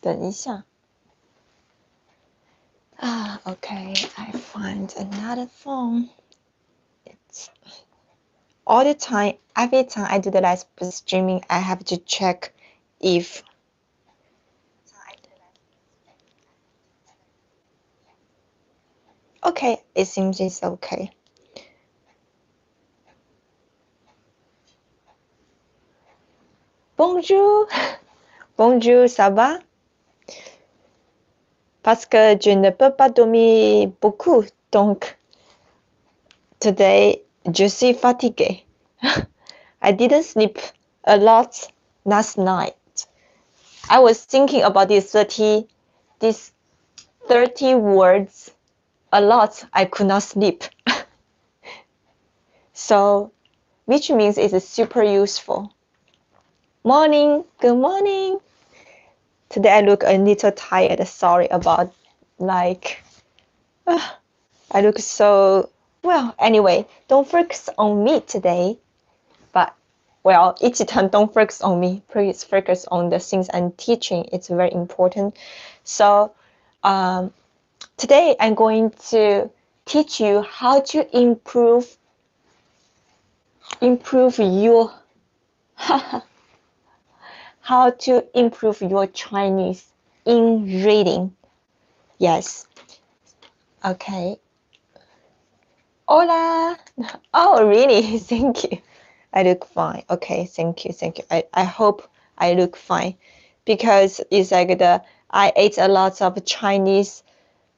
等一下。Okay, I find another phone. It's all the time, every time I do the live streaming, I have to check if okay, it seems it's okay. Bonjour, bonjour, ça va? Parce que je ne peux pas dormir beaucoup, donc today je suis fatiguée. I didn't sleep a lot last night. I was thinking about these 30 words a lot. I could not sleep. So, which means it's super useful. Morning, good morning. Today I look a little tired. Sorry about I look so well. Anyway, don't focus on me today. But well, each time don't focus on me. Please focus on the things I'm teaching. It's very important. So today I'm going to teach you how to improve your how to improve your Chinese in reading. Yes. Okay. Hola. Oh, really? Thank you. I look fine. Okay, thank you. I hope I look fine because it's like I ate a lot of Chinese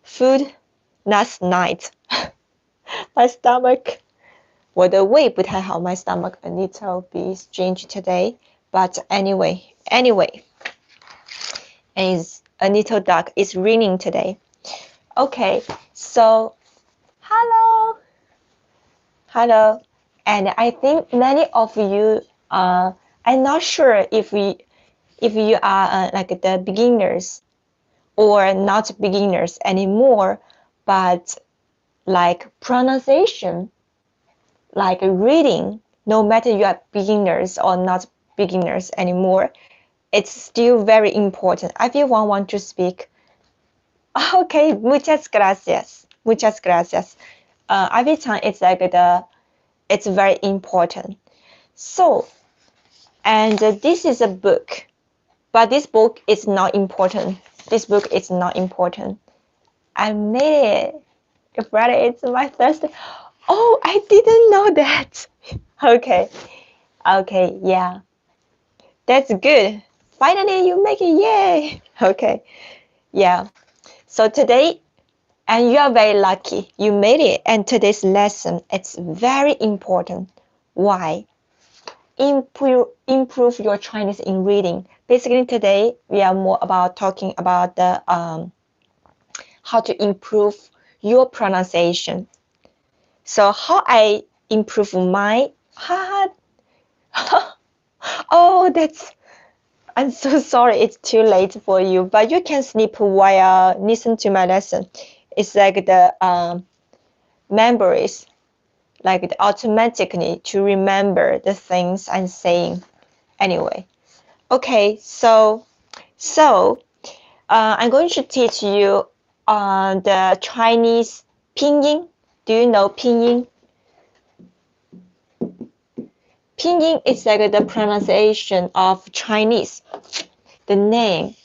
food last night. My stomach, 我的胃不太好. My stomach a little bit strange today, but anyway, it's a little dark. It's raining today. Okay, so hello, and I think many of you I'm not sure if you are like the beginners or not beginners anymore, but like pronunciation, like reading, no matter you are beginners or not beginners anymore, it's still very important. Everyone want to speak. Okay, muchas gracias. Every time it's like it's very important. So, and this is a book, but this book is not important. I made it. Friday, it's my Thursday. Oh, I didn't know that. Okay, yeah. That's good. Finally, you make it, yay. Okay, yeah. So today, and you are very lucky, you made it. And today's lesson, it's very important. Why? Improve your Chinese in reading. Basically, today we are more about talking about the how to improve your pronunciation. So how I improve my oh, I'm so sorry it's too late for you, but you can sleep while listen to my lesson. It's like the memories, like automatically to remember the things I'm saying. Anyway, okay, so I'm going to teach you the Chinese Pinyin. Do you know Pinyin? Pinyin is like the pronunciation of Chinese, the name.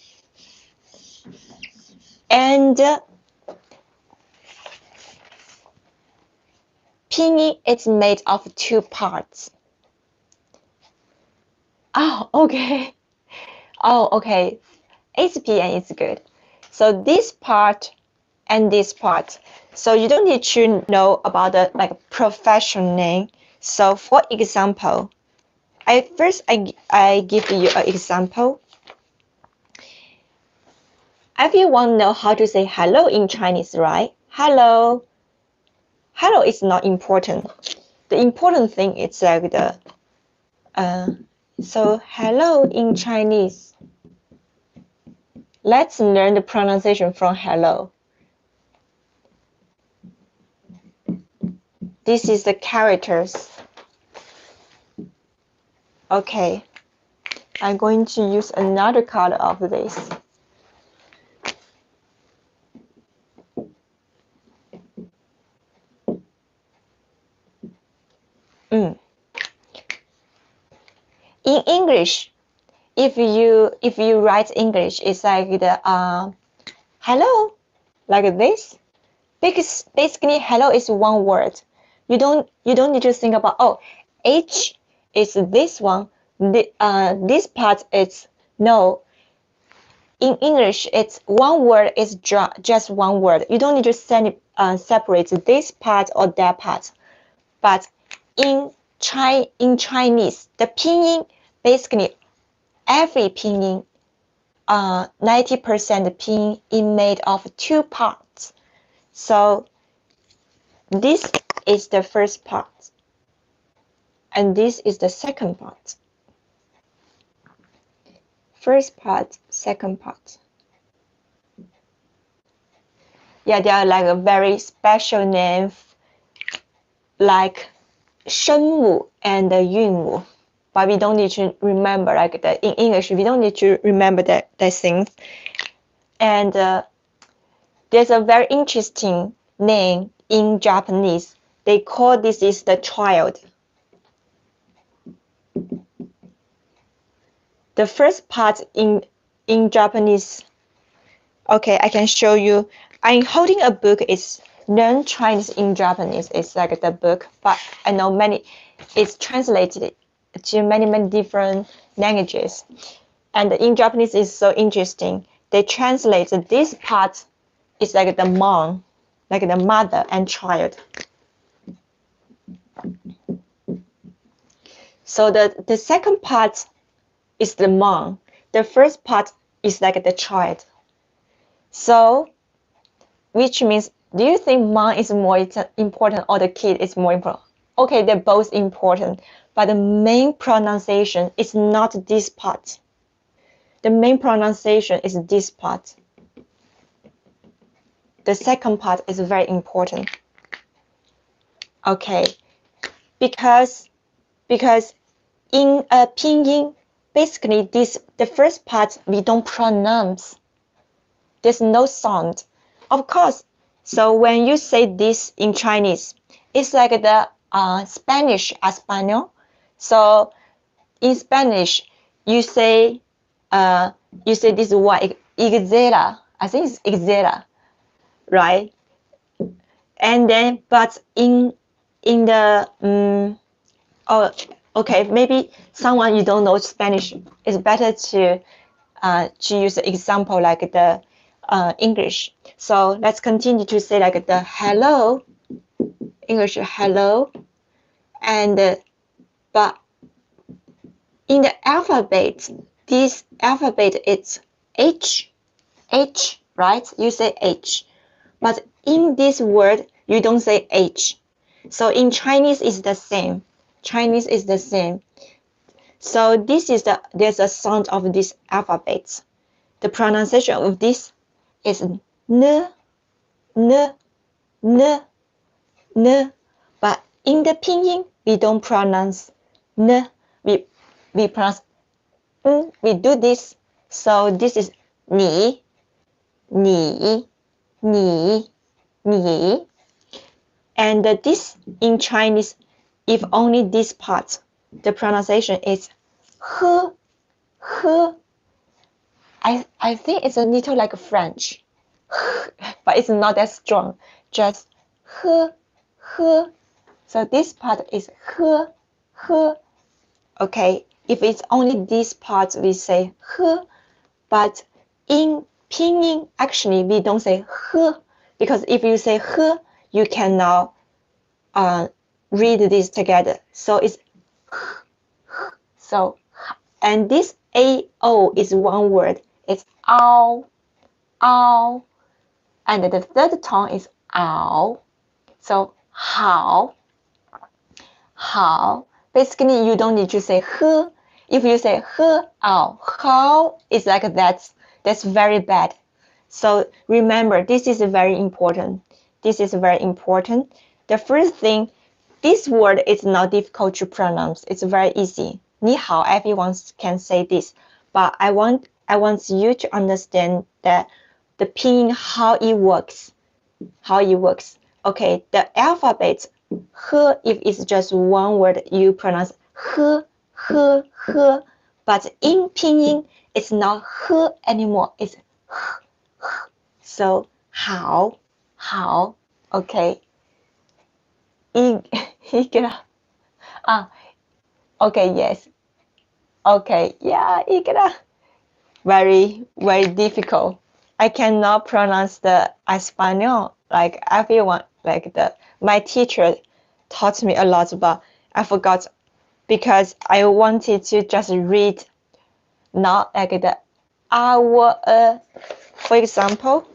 And Pinyin is made of two parts. Oh, okay. HPN is good. So this part and this part. So you don't need to know about the professional name. So for example, I give you an example. Everyone know how to say hello in Chinese, right? Hello. Hello is not important. The important thing is like the so hello in Chinese. Let's learn the pronunciation from hello. This is the characters. Okay, I'm going to use another color of this. English, if you write English, it's like the hello, like this. Because basically hello is one word. You don't need to think about, oh, H is this one. This part is no. In English, it's one word is just one word. You don't need to separate this part or that part. But in Chinese, the pinyin, basically every pinyin, 90% pinyin is made of two parts. So this is the first part, and this is the second part. First part, second part. Yeah, they are like a very special name, like 声母 and 韵母. But we don't need to remember like that in English. We don't need to remember that things. And there's a very interesting name in Japanese. They call this is the child. The first part in Japanese, okay, I can show you. I'm holding a book. It's Learn Chinese in Japanese. It's like the book, but I know it's translated to many different languages. And in Japanese, it's so interesting. They translate this part is like the mom, like the mother and child. So the second part is the mom. The first part is like the child. So, which means, do you think mom is more important or the kid is more important? Okay, they're both important, but the main pronunciation is not this part. The main pronunciation is this part. The second part is very important. Okay, because in Pinyin, basically the first part we don't pronounce. There's no sound, of course. So when you say this in Chinese, it's like the Spanish español. So in Spanish, you say this word exera. I think it's exera, right? And then, but in the oh, okay, maybe someone you don't know Spanish, it's better to use an example like the English. So let's continue to say like the hello, English hello, and but in the alphabet, this alphabet it's H, right? You say H, but in this word you don't say H. So in Chinese it's the same. Chinese is the same. So this is there's a sound of this alphabet. The pronunciation of this is n, n, n, n. But in the Pinyin, we don't pronounce n. We pronounce n. We do this. So this is ni, ni, ni, ni. And this in Chinese, if only this part, the pronunciation is h, h. I think it's a little like French, but it's not that strong. Just h, h. So this part is h, h. Okay, if it's only this part, we say h. But in Pinyin, actually, we don't say h, because if you say h, you cannot read this together. So it's so, and this ao is one word. It's ow, ow, and the third tone is ow. So how. Basically, you don't need to say h. If you say h, ow, how, it's like that. That's very bad. So remember, this is very important. This is very important. The first thing, this word is not difficult to pronounce. It's very easy. 你好, everyone can say this. But I want you to understand that the Pinyin, how it works. Okay, the alphabet, h, if it's just one word, you pronounce h, h, h. But in Pinyin, it's not h anymore. It's h. So 好, okay. いくら okay, yes. Okay, yeah, いくら very difficult. I cannot pronounce the Espanol like everyone, like my teacher taught me a lot, but I forgot because I wanted to just read not like the our for example.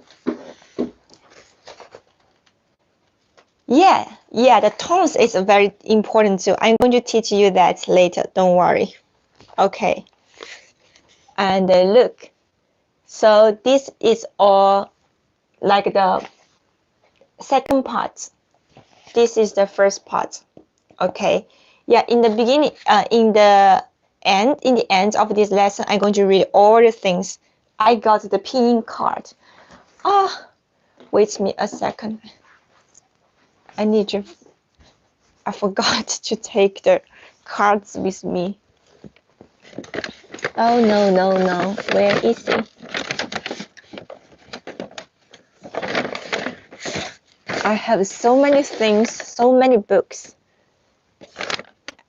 Yeah, the tones is very important too. I'm going to teach you that later, don't worry. Okay. And look. So this is all like the second part. This is the first part. Okay. Yeah, in the beginning, in the end of this lesson, I'm going to read all the things. I got the Pinyin card. Wait me a second. I forgot to take the cards with me. Oh no. Where is it? I have so many things, so many books.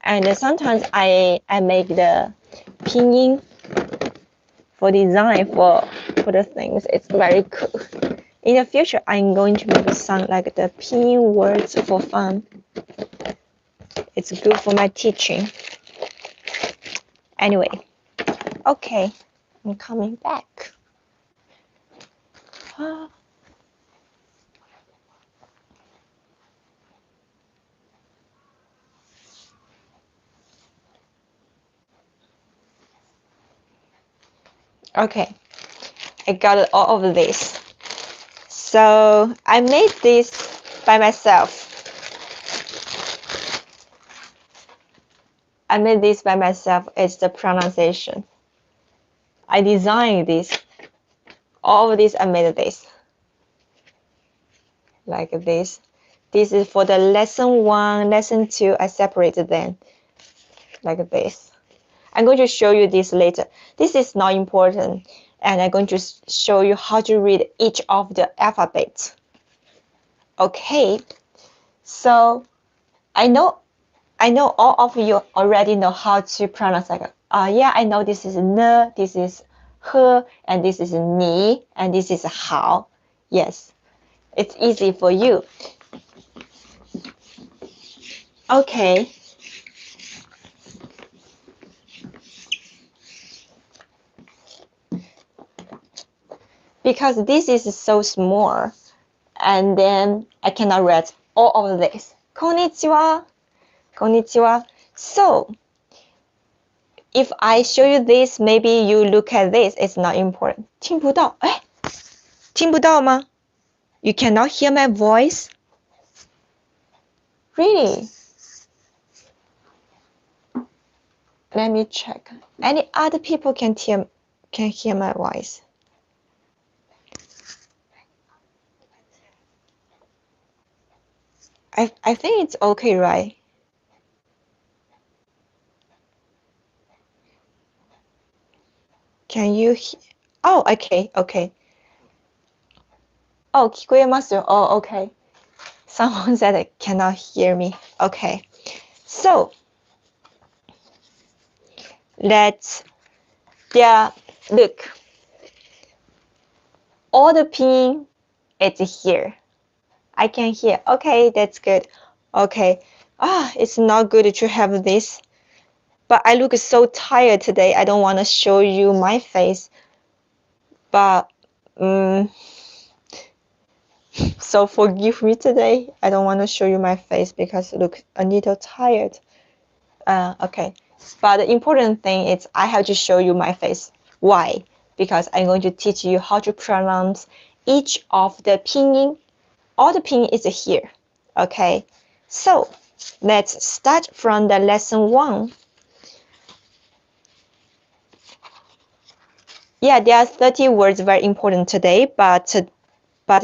And sometimes I make the Pinyin for design for the things. It's very cool. In the future, I'm going to make some like the Pinyin words for fun. It's good for my teaching. Anyway, okay, I'm coming back. Okay, I got all of this. So I made this by myself. It's the pronunciation. I designed this. All of this, I made this. Like this. This is for the lesson 1, lesson 2. I separated them. Like this. I'm going to show you this later. This is not important. And I'm going to show you how to read each of the alphabets. Okay. So I know all of you already know how to pronounce like yeah, I know this is ne, this is he, and this is ni, and this is hao. Yes, it's easy for you. Okay. Because this is so small, and then I cannot read all of this. Konnichiwa. So, if I show you this, maybe you look at this. It's not important. 听不到，哎，听不到吗？ You cannot hear my voice? Really? Let me check. Any other people can hear my voice? I think it's okay, right? Can you hear? Oh, okay. 聞こえますよ. Oh, okay. Someone said they cannot hear me. Okay. So, look. All the Pinyin is here. I can hear. Okay, that's good. Okay. It's not good to have this. But I look so tired today. I don't want to show you my face. But, so forgive me today. I don't want to show you my face because I look a little tired. Okay. But the important thing is I have to show you my face. Why? Because I'm going to teach you how to pronounce each of the Pinyin. All the Pinyin is here. Okay. So let's start from the lesson 1. Yeah, there are 30 words very important today, but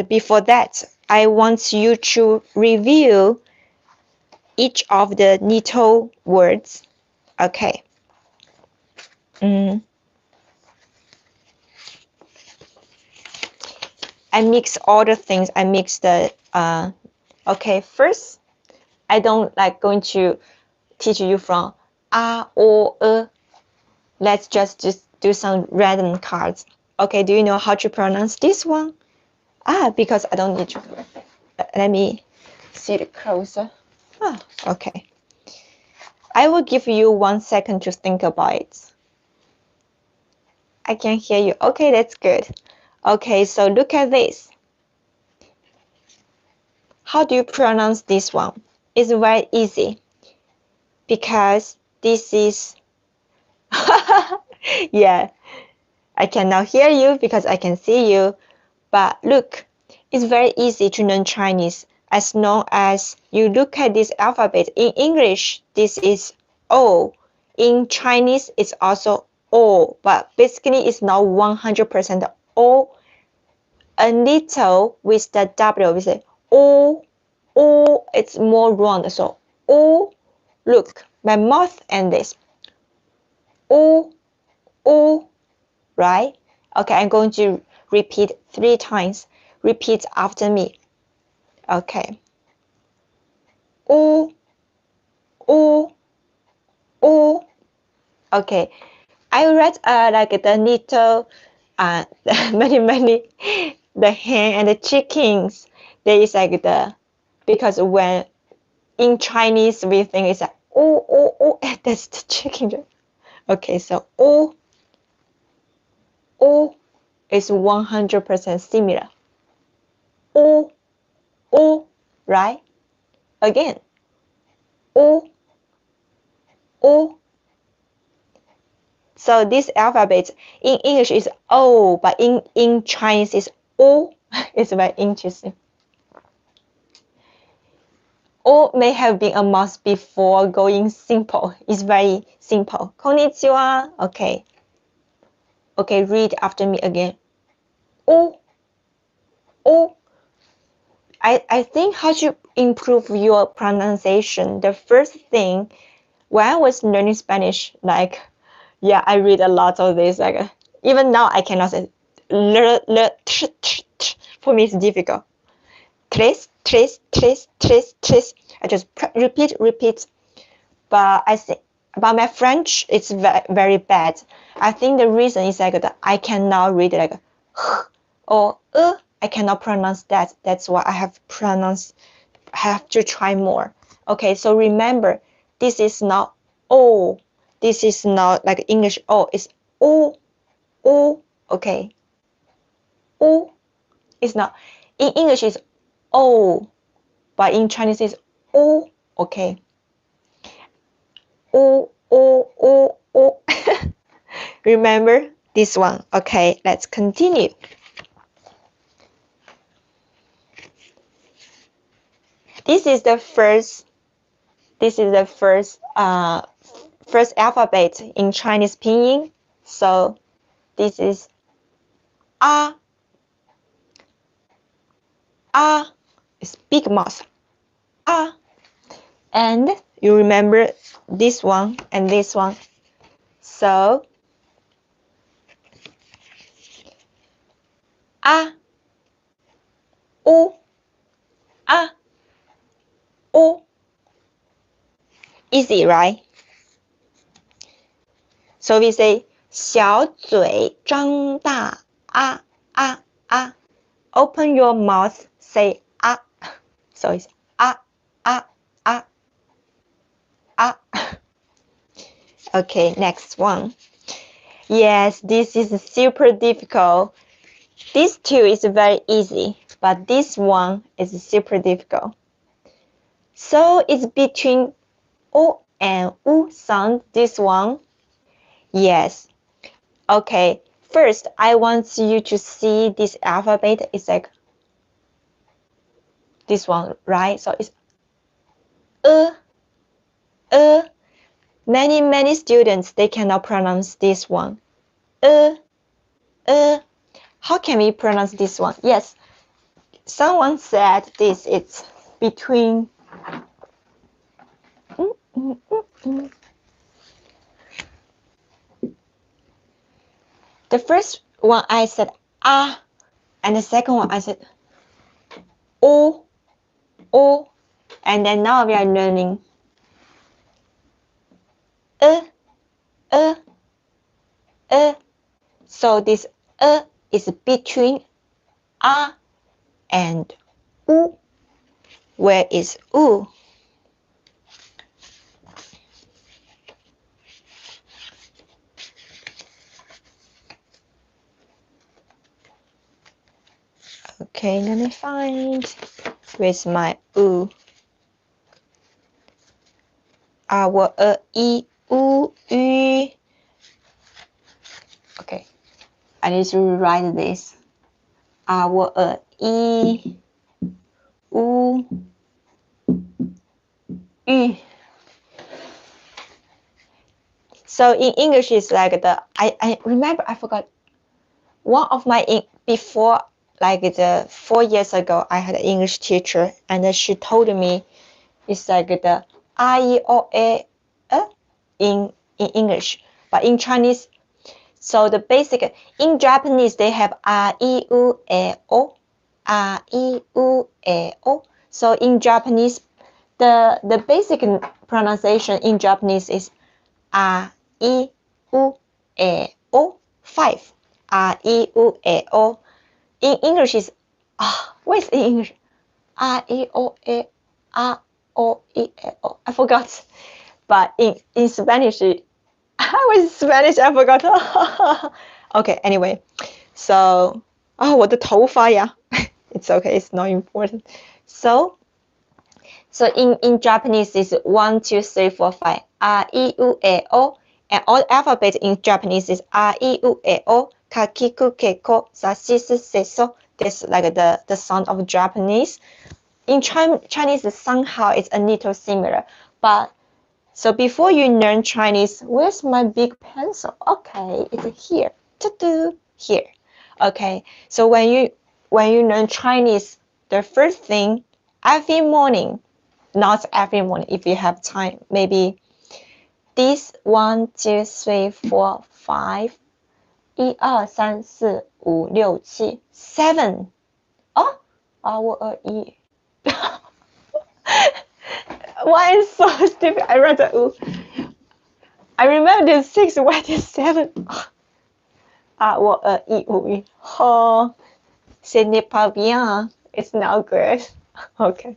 before that, I want you to review each of the little words. Okay. I mix all the things. I mix the okay, first I don't like going to teach you from a or e. Let's just do some random cards. Okay, do you know how to pronounce this one? Because I don't need to. Let me see it closer. Okay. I will give you 1 second to think about it. I can hear you. Okay, that's good. Okay, so look at this. How do you pronounce this one? It's very easy because this is yeah, I can now hear you because I can see you. But look, it's very easy to learn Chinese as long as you look at this alphabet. In English, this is O. In Chinese, it's also O, but basically it's not 100% O. A little with the W, we say O, O, it's more round. So O, look, my mouth and this. O, O, right? Okay, I'm going to repeat 3 times. Repeat after me. Okay. O, O, O. Okay. I read like the little many the hen and the chickens. There is like the, because when in Chinese we think it's like oh that's the chicken. Okay, so O is 100% similar. O, right? Again. O. So this alphabet in English is O, but in Chinese is O. It's very interesting. O may have been a must before going simple. It's very simple. Konnichiwa. Okay. Okay, read after me again. O. I think how to improve your pronunciation. The first thing, when I was learning Spanish, like, yeah, I read a lot of this. Like, even now I cannot say. For me, it's difficult. Tres. I just repeat. But I think, but my French it's very bad. I think the reason is like that I cannot read like or I cannot pronounce that. That's why I have to try more. Okay, so remember, this is not O. This is not like English O. It's O. Okay. O. It's not. In English it's O, but in Chinese it's O. Okay. O. Remember this one. Okay, let's continue. This is the first alphabet in Chinese Pinyin. So this is A. It's big mouth. A. And you remember this one and this one. So A. O. Easy, right? So we say 小嘴张大 Open your mouth, say So it's Okay, next one. Yes, this is super difficult. This two is very easy, but this one is super difficult. So it's between O and U sound, this one. Yes. Okay, first I want you to see this alphabet. It's like this one, right? So it's Many students, they cannot pronounce this one. How can we pronounce this one? Yes, someone said this, it's between The first one I said ah, and the second one I said oh, and then now we are learning So this is between ah and oo. Where is oo? Okay, let me find where's my oo. I, U, Ü. Okay, I need to rewrite this. I, U, Ü. So in English, it's like I remember, I forgot. One of my, before, like 4 years ago, I had an English teacher, and she told me it's like the I, O, A, in English, but in Chinese, so the basic, in Japanese, they have A, I, U, E, O, A, I, U, E, O. So in Japanese, the basic pronunciation in Japanese is A, I, U, E, O, 5. A, I, U, E, O. In English is, where's in English? A, I, O, E, A, O, I, E, O. I forgot. But in Spanish, I was Spanish, I forgot. Okay, anyway. So, 我的头发呀. It's okay, it's not important. So in Japanese, it's 1, 2, 3, 4, 5. A, I, U, E, O. And all alphabet in Japanese is A, I, U, E, O. Ka, kiku, ke, ko, sa, shi, su, se, so. This like the sound of Japanese. In Chinese, somehow it's a little similar. But so before you learn Chinese, where's my big pencil? Okay, it's here. Here. Okay. So when you learn Chinese, the first thing, every morning, not every morning, if you have time, maybe this 1, 2, 3, 4, 5. 1, 2, 3, 4, 5, 6, 7, 7. Why is so stupid? I read the I remember this 6, why this 7? Oh, ce n'est pas bien. It's not good. Okay.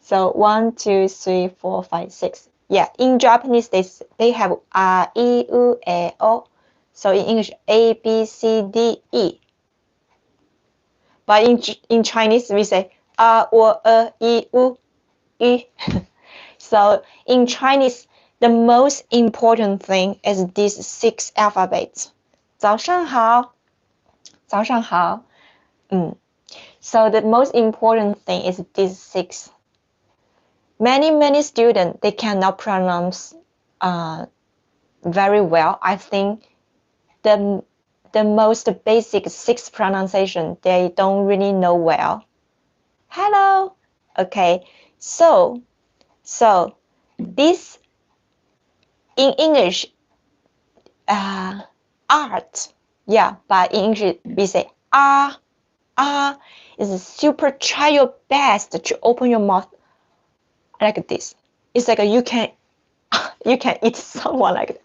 So 1, 2, 3, 4, 5, 6. Yeah, in Japanese they have A, I, U, E, O. So in English, A, B, C, D, E. But in Chinese, we say A, O, I, U, Y. So in Chinese, the most important thing is these 6 alphabets. 早上好. 早上好. So the most important thing is these 6. Many students, they cannot pronounce very well. I think the most basic 6 pronunciation, they don't really know well. Hello. Okay. So this in English, art. Yeah, but in English we say is super. Try your best to open your mouth like this. It's like you can eat someone like that.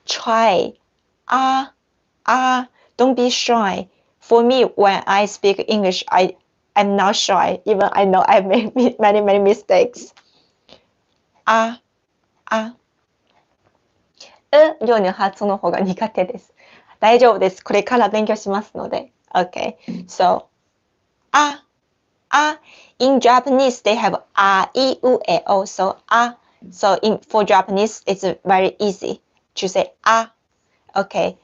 Try don't be shy. For me, when I speak English, I'm not shy, even I know I made many mistakes. 量の発音の方が苦手です。大丈夫です。これから勉強しますので。Okay, so in Japanese they have A, I, U, E, O. So for Japanese it's very easy to say Okay.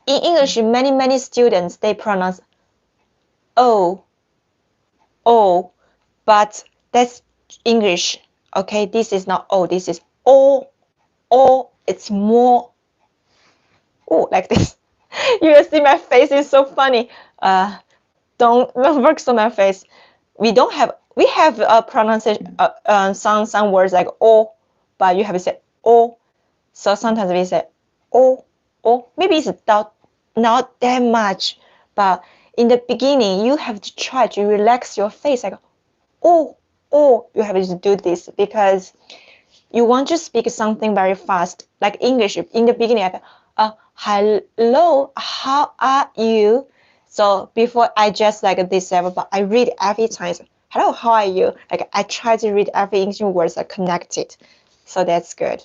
In English, many students, they pronounce O, but that's English. Okay, this is not O, this is O. It's more like this. You see my face is so funny. Don't focus on my face. We have a pronunciation, some words like O, but you have to say O. So sometimes we say O. or maybe it's not that much, but in the beginning, you have to try to relax your face, like, oh, you have to do this because you want to speak something very fast, like English. In the beginning, like, hello, how are you? So before I just like this level, but I read every time, hello, how are you? Like I try to read every English words are connected. So that's good.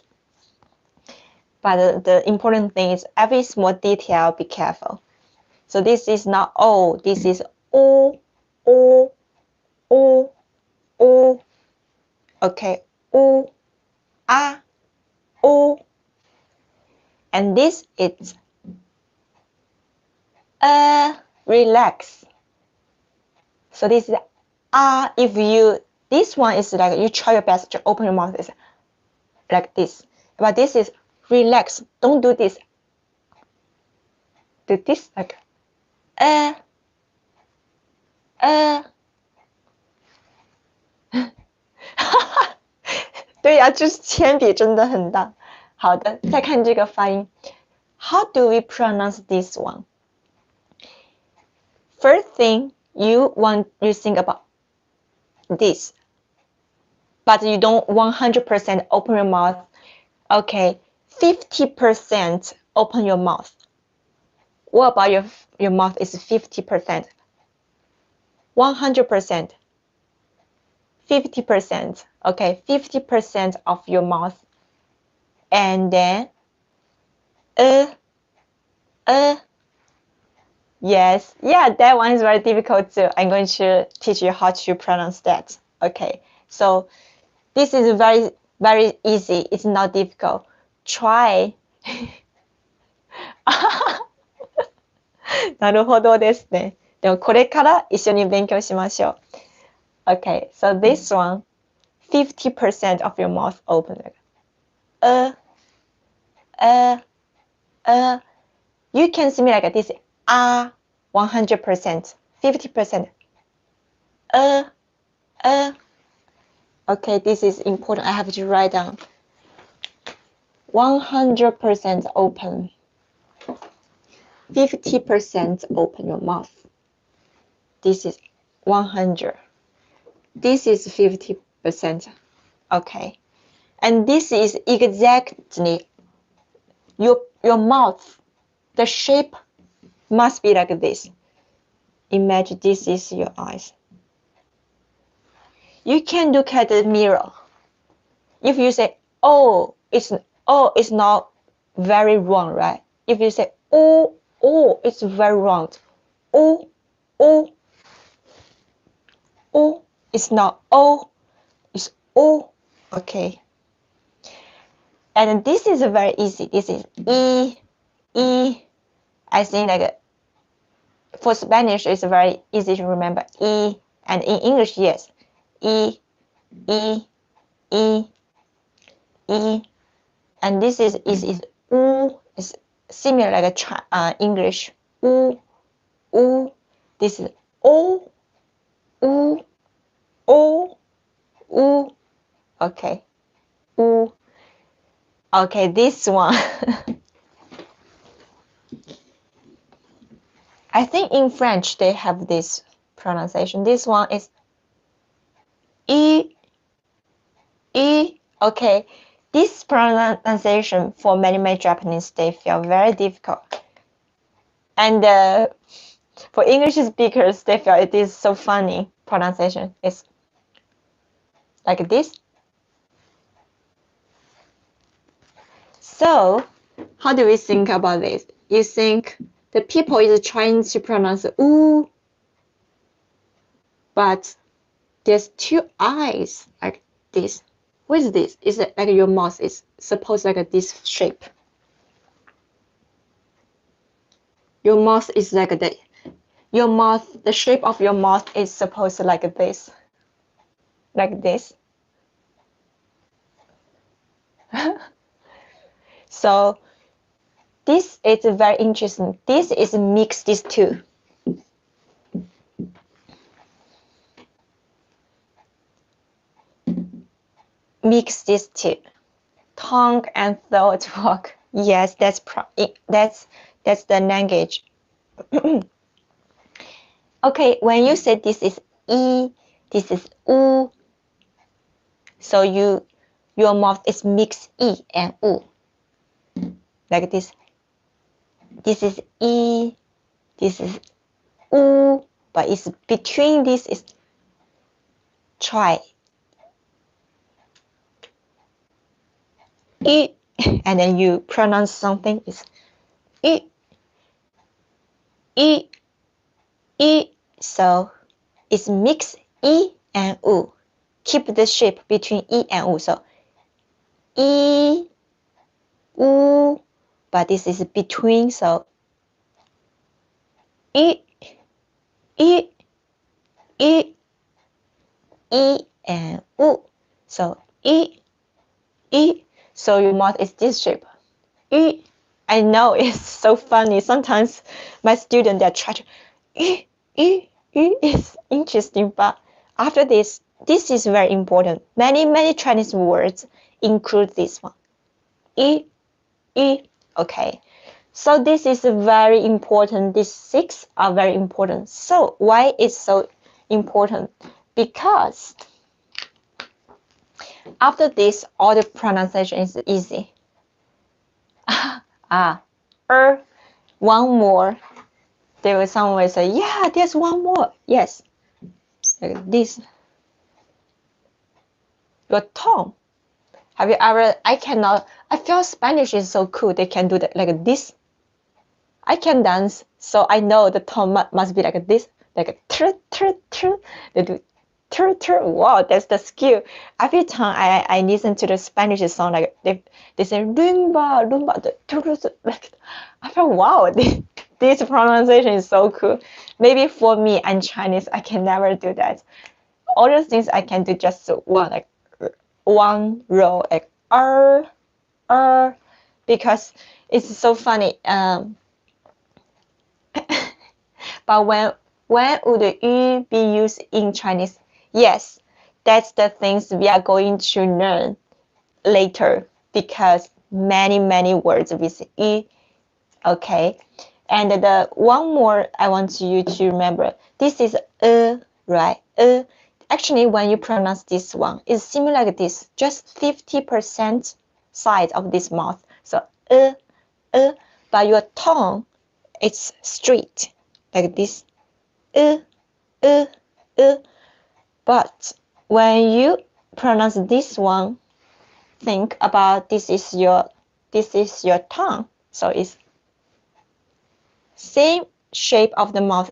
But the important thing is every small detail, be careful. So this is not O, this is O. Okay, O, O. And this is relax. So this is this one is like you try your best to open your mouth is like this. But this is relax. Don't do this. Do this like对呀，就是铅笔真的很大。好的，再看这个发音。How do we pronounce this one? First thing you think about this, but you don't 100% open your mouth. Okay, 50% open your mouth. What about your mouth is 50%? 100%. 50%. Okay, 50% of your mouth. And then yes, yeah, that one is very difficult too. I'm going to teach you how to pronounce that. Okay, so this is very, very easy. It's not difficult. Try. なるほどですね。でもこれから一緒に勉強しましょう。Okay, so this one, 50% of your mouth open. You can see me like this. 100%, 50%. Okay, this is important. I have to write down. 100% open. 50% open your mouth. This is 100. This is 50%. Okay. And this is exactly your mouth. The shape must be like this. Imagine this is your eyes. You can look at the mirror. If you say, oh, it's not very wrong, right? If you say, oh, it's very wrong. Oh, it's not oh, it's oh. Okay. And this is very easy. This is E. I think like for Spanish, it's very easy to remember E. And in English, yes. E. And this is U. It's similar like English. U. This is O. U. Okay. U. Okay, this one. I think in French they have this pronunciation. This one is E. Okay, this pronunciation for many Japanese, they feel very difficult. And for English speakers, they feel it is so funny. Pronunciation is like this. So, how do we think about this? You think the people is trying to pronounce "oo", but there's two eyes like this. What is this? Is it like your mouth is supposed like this shape? Your mouth is like the shape of your mouth is supposed to like this. Like this. So this is very interesting. This is mix these two. Mix these two. Tongue and throat work. Yes, that's the language. Okay, when you say this is E, this is U, so your mouth is mix E and U. Like this. This is E, this is U, but it's between this is try. E, and then you pronounce something is E, E, E. So it's mix E and U. Keep the shape between E and U. So E, U, but this is between. So E, E, E, E and U. So E, E. So your mouth is this shape. E. I know it's so funny. Sometimes my students they try to E, E, E. It's interesting, but after this is very important. Many Chinese words include this one. E, E. Okay. So this is very important. These 6 are very important. So why is so important? Because after this, all the pronunciation is easy. One more. There was someone say, yeah, there's one more. Yes. Like this. Your tongue. Have you ever, I feel Spanish is so cool. They can do that like this. I can dance, so I know the tongue must be like this. Like tr. They do tr. Wow, that's the skill. Every time I listen to the Spanish song, like they say rumba, like I feel wow, this pronunciation is so cool. Maybe for me and Chinese, I can never do that. All those things I can do just one row, like because it's so funny. But when would U be used in Chinese? Yes, that's the things we are going to learn later because many words with E. Okay, and the one more I want you to remember. This is right? Actually, when you pronounce this one, it's similar like this, just 50% size of this mouth. So but your tongue, it's straight like this. But when you pronounce this one, think about this is your tongue. So it's same shape of the mouth,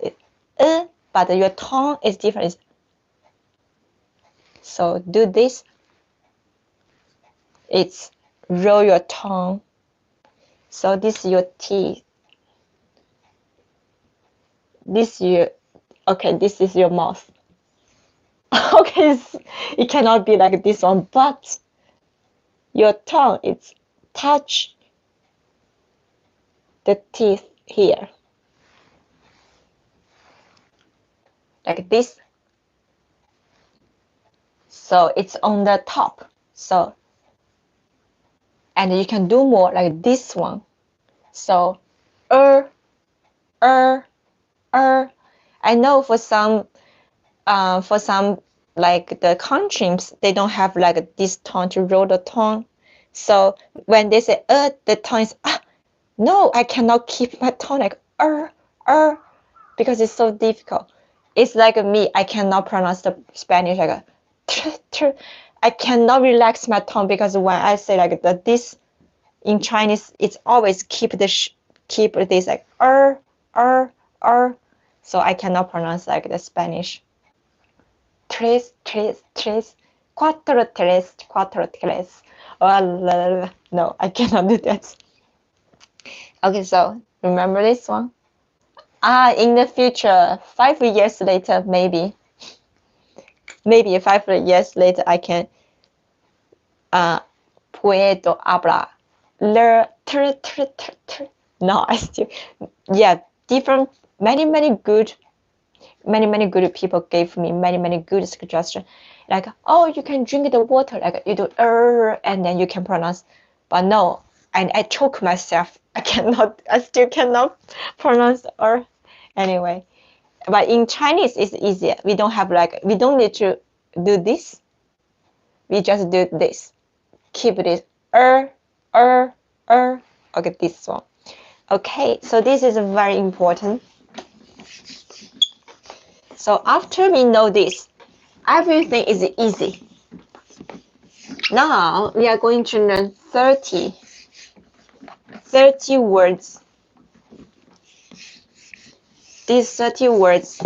but your tongue is different. So do this. It's roll your tongue. So this is your teeth. This is your mouth. Okay, it cannot be like this one, but your tongue is touch the teeth here. Like this. So it's on the top. So, and you can do more like this one. So, I know for some like the countries, they don't have like this tongue to roll the tongue. So when they say the tongue is no, I cannot keep my tongue like because it's so difficult. It's like me, I cannot pronounce the Spanish like I cannot relax my tongue because when I say like this in Chinese, it's always keep this like so I cannot pronounce like the Spanish. Tres, cuatro, tres. Oh, no, I cannot do that. Okay, so remember this one? In the future, 5 years later, maybe 5 years later, I can puedo hablar. No, I still, yeah, different, many good people gave me many good suggestions. Like, oh, you can drink the water, like you do and then you can pronounce. But no, and I choke myself. I still cannot pronounce or anyway. But in Chinese, it's easier. We don't need to do this. We just do this. Keep this. Okay, this one. Okay, so this is very important. So after we know this, everything is easy. Now we are going to learn 30 words. These 30 words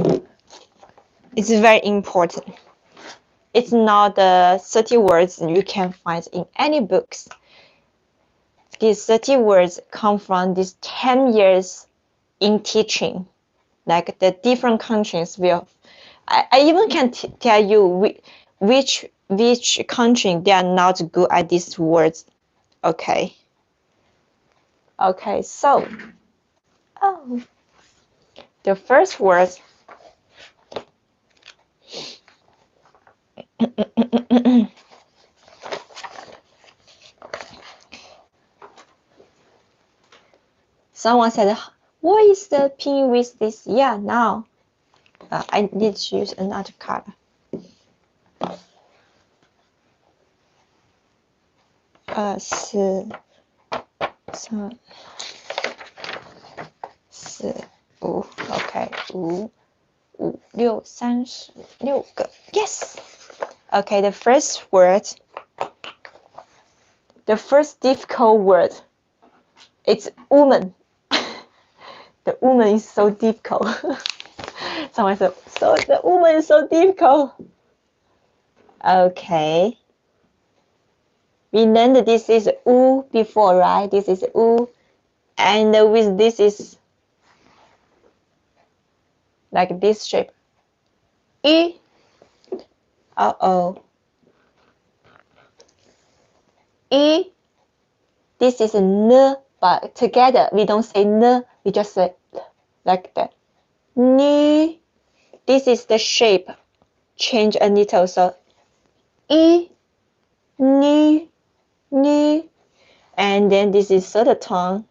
is very important. It's not the 30 words you can find in any books. These 30 words come from these 10 years in teaching. Like the different countries will. I even can tell you which country they are not good at these words. Okay. Okay, so the first word someone said, what is the Pinyin with this? Yeah, now I need to use another color. Okay, 5、6、36个 Yes. Okay, the first word, the first difficult word, it's woman. The woman is so difficult. Someone said, so the woman is so difficult. Okay. We learned this is u before, right? This is u, and with this is like this shape. E. E. This is n, but together we don't say n, we just say like that. Ni. This is the shape. Change a little, so E, ni, ni, and then this is third tone.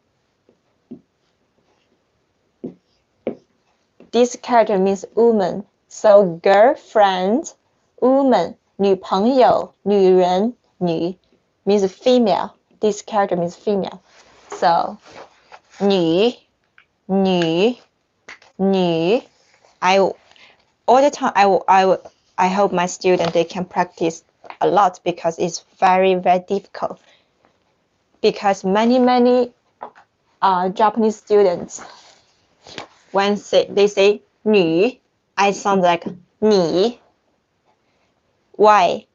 This character means woman, so girlfriend, woman, 女朋友, 女人, 女 means female. This character means female. So 女, 女, 女. All the time I hope my students they can practice a lot because it's very, very difficult. Because many Japanese students, when they say 女, I sound like 你. Why?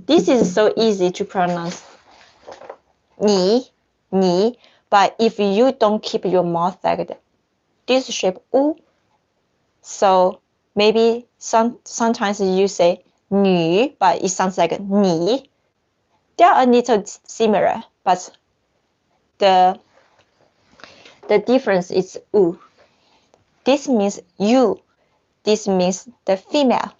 This is so easy to pronounce. 你, 你, but if you don't keep your mouth like that, this shape u, so maybe sometimes you say 女, but it sounds like 你. They are a little similar, but the difference is u. This means you. This means the female.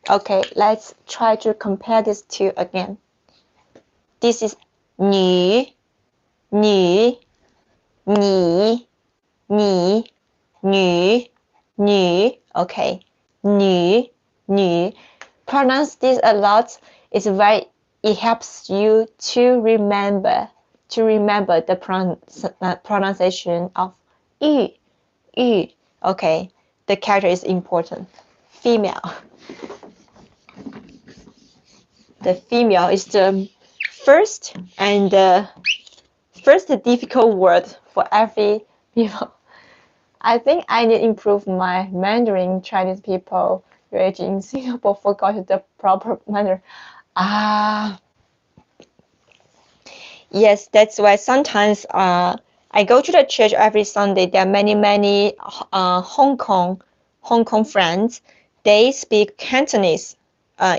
Okay, let's try to compare these two again. This is 女, 女, 你, 你, 女, 女. Okay, 女, 女. Pronounce this a lot. It helps you to remember the pronunciation of 玉, 玉. Okay, the character is important. Female. The female is the first difficult word for every people. I think I need to improve my Mandarin. Chinese people raised in Singapore forgot the proper Mandarin. Yes, that's why sometimes I go to the church every Sunday. There are many Hong Kong friends. They speak Cantonese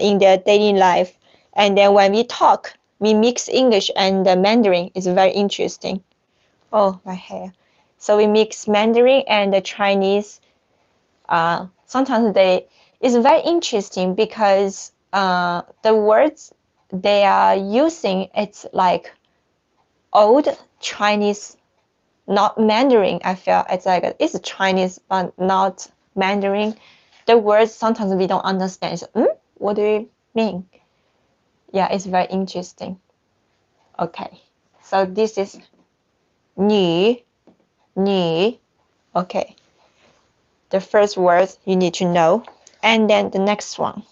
in their daily life, and then when we talk, we mix English and Mandarin. It's very interesting. Oh, my hair. So we mix Mandarin and the Chinese. Sometimes it's very interesting because the words they are using it's like old Chinese, not Mandarin. I feel it's like it's Chinese but not Mandarin. The words sometimes we don't understand. So, what do you mean? Yeah, it's very interesting. Okay, so this is 女. Okay, the first word you need to know, and then the next one.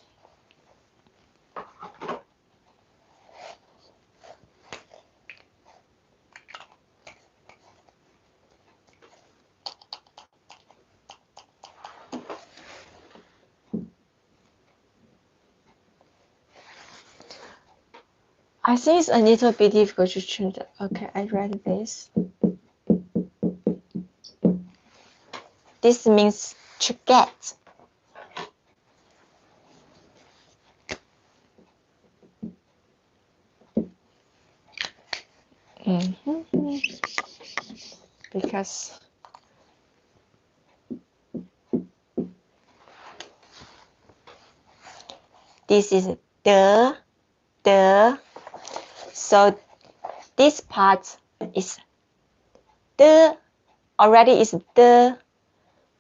I think it's a little bit difficult to change. Okay, I read this. This means to get. Because this is the. So this part is the, already is the,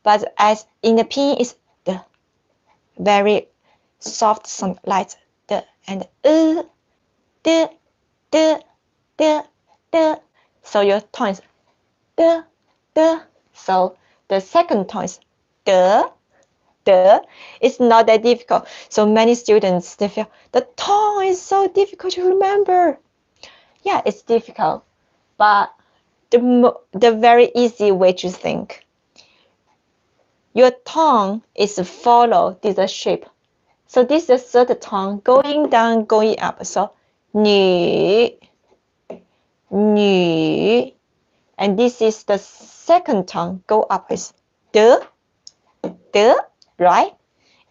but as in the Pinyin is the, very soft sound like the, and the. So your tone is the. So the second tone is the. It's not that difficult. So many students, they feel the tone is so difficult to remember. Yeah, it's difficult, but the very easy way to think. Your tongue is follow this shape. So this is the third tone, going down, going up. So 女, and this is the second tone, go up is the, right?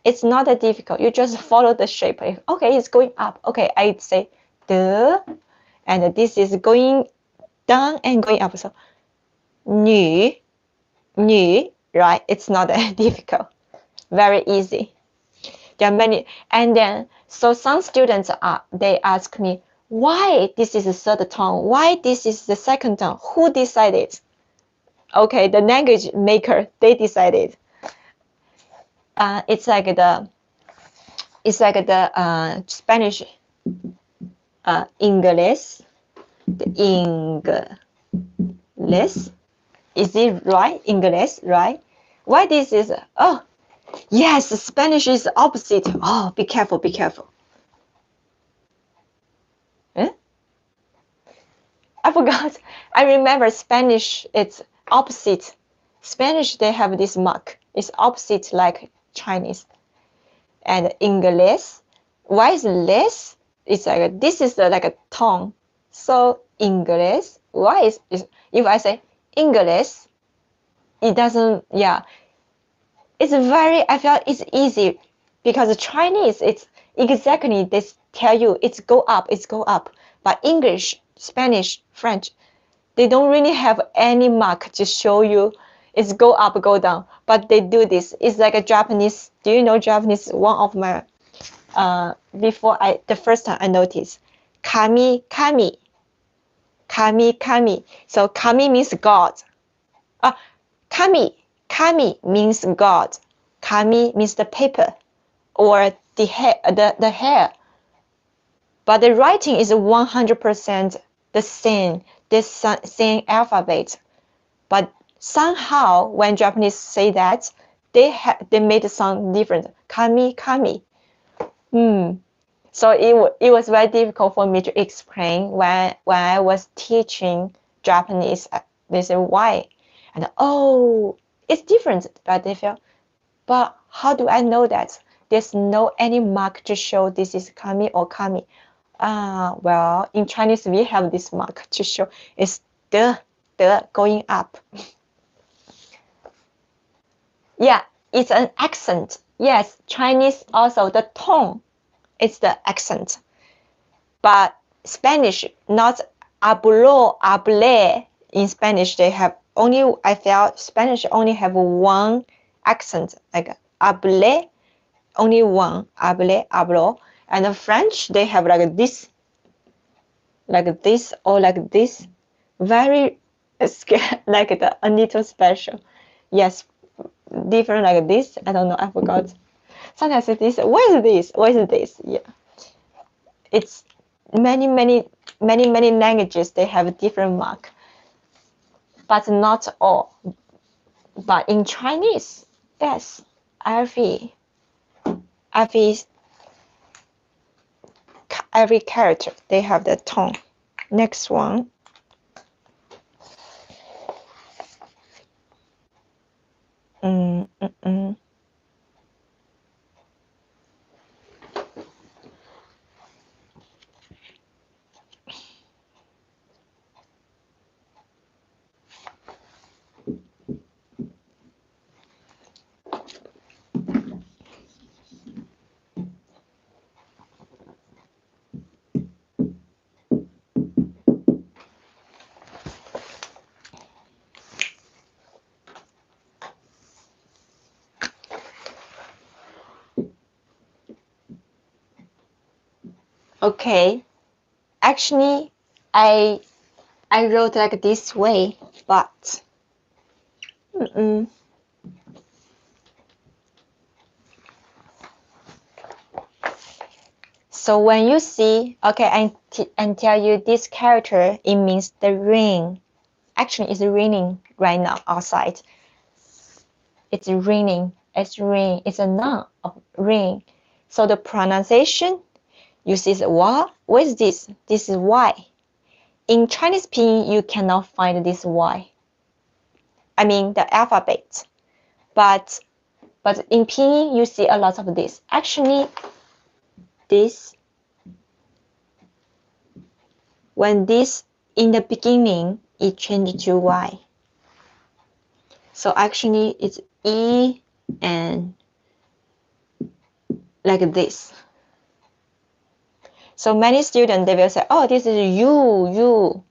It's not that difficult. You just follow the shape. Okay, it's going up. Okay, I'd say the, and this is going down and going up. So 女, right? It's not that difficult. Very easy. There are many, and then so some students they ask me why this is the third tone, why this is the second tone. Who decided? Okay, the language maker, they decided. It's like the Spanish English. The English, is it right? English, right? Why this is? Oh, yes, Spanish is opposite. Oh, be careful, be careful. I forgot. I remember Spanish, it's opposite. Spanish, they have this mark. It's opposite like Chinese. And English, why is less? It's like, this is like a tone. So English, why is, if I say English, it doesn't, yeah. It's very, I feel it's easy because Chinese, it's exactly, they tell you it's go up. But English, Spanish, French, they don't really have any mark to show you it's go up, go down. But they do this. It's like a Japanese. Do you know Japanese? One of my, the first time I noticed, kami. So kami means God. Kami means God. Kami means the paper or the hair. But the writing is 100% the same alphabet. But somehow, when Japanese say that, they made it sound different. Kami. So it was very difficult for me to explain when I was teaching Japanese. They say why, and oh, it's different. But they feel, but how do I know that? There's no any mark to show this is kami or kami. Well, in Chinese we have this mark to show it's the going up. Yeah, it's an accent. Yes, Chinese also the tone, it's the accent. But Spanish, not hable. In Spanish, they have only, I felt Spanish only have one accent, like hable, only one, hablo. And the French, they have like this or like this. Very like the a little special. Yes, different like this. I don't know, I forgot. Sometimes it's this. What is this? What is this? Yeah. It's many languages, they have different mark. But not all. But in Chinese, yes, every character, they have the tone. Next one. Okay, actually, I wrote like this way, but so when you see, okay, I tell you this character, it means the rain. Actually, it's raining right now outside. It's raining. It's rain. It's a noun of rain. So the pronunciation, you see what? What is this? This is Y. In Chinese Pinyin, you cannot find this Y. I mean the alphabet. But in Pinyin, you see a lot of this. Actually, this, when this in the beginning, it changed to Y. So actually, it's E and like this. So many students, they will say, oh, this is you,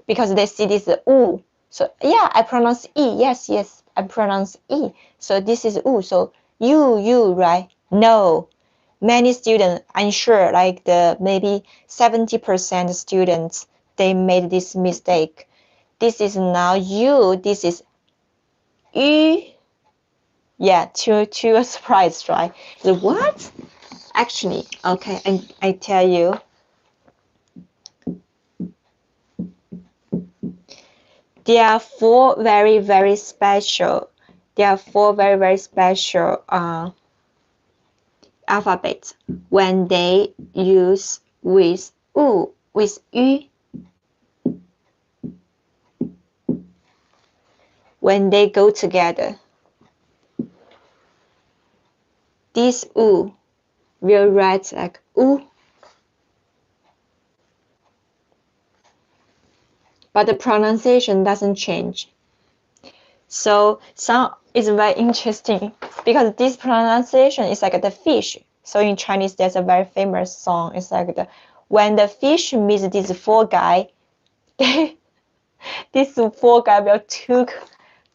because they see this U. So yeah, I pronounce E. Yes, I pronounce E. So this is U. So you, right? No. Many students, I'm sure, like the maybe 70% students, they made this mistake. This is now you. This is U. Yeah, to a surprise, right? So what? Actually, okay, I tell you. There are four very special. There are four very special alphabets when they use with U, with U. When they go together, this U will write like U. But the pronunciation doesn't change. So some is very interesting because this pronunciation is like the fish. So in Chinese, there's a very famous song. It's like when the fish meets this four guy, this four guy will took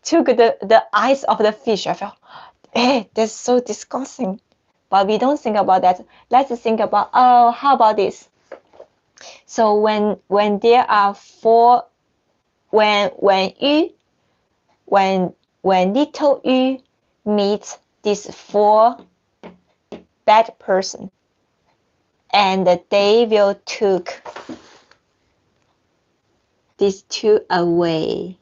the eyes of the fish. I felt, hey, that's so disgusting. But we don't think about that. Let's think about, oh, how about this? So when there are four, when little Yu meets this four bad person, and they will took these two away.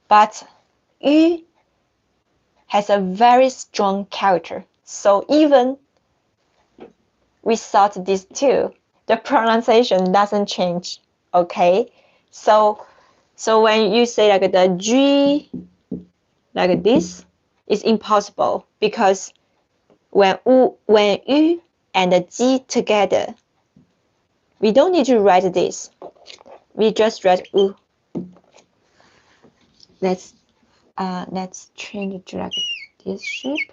But Yu has a very strong character, so even without these two, the pronunciation doesn't change. Okay, so when you say like the G like this, it's impossible because when U and the G together, we don't need to write this. We just write U. Let's change it to like this shape.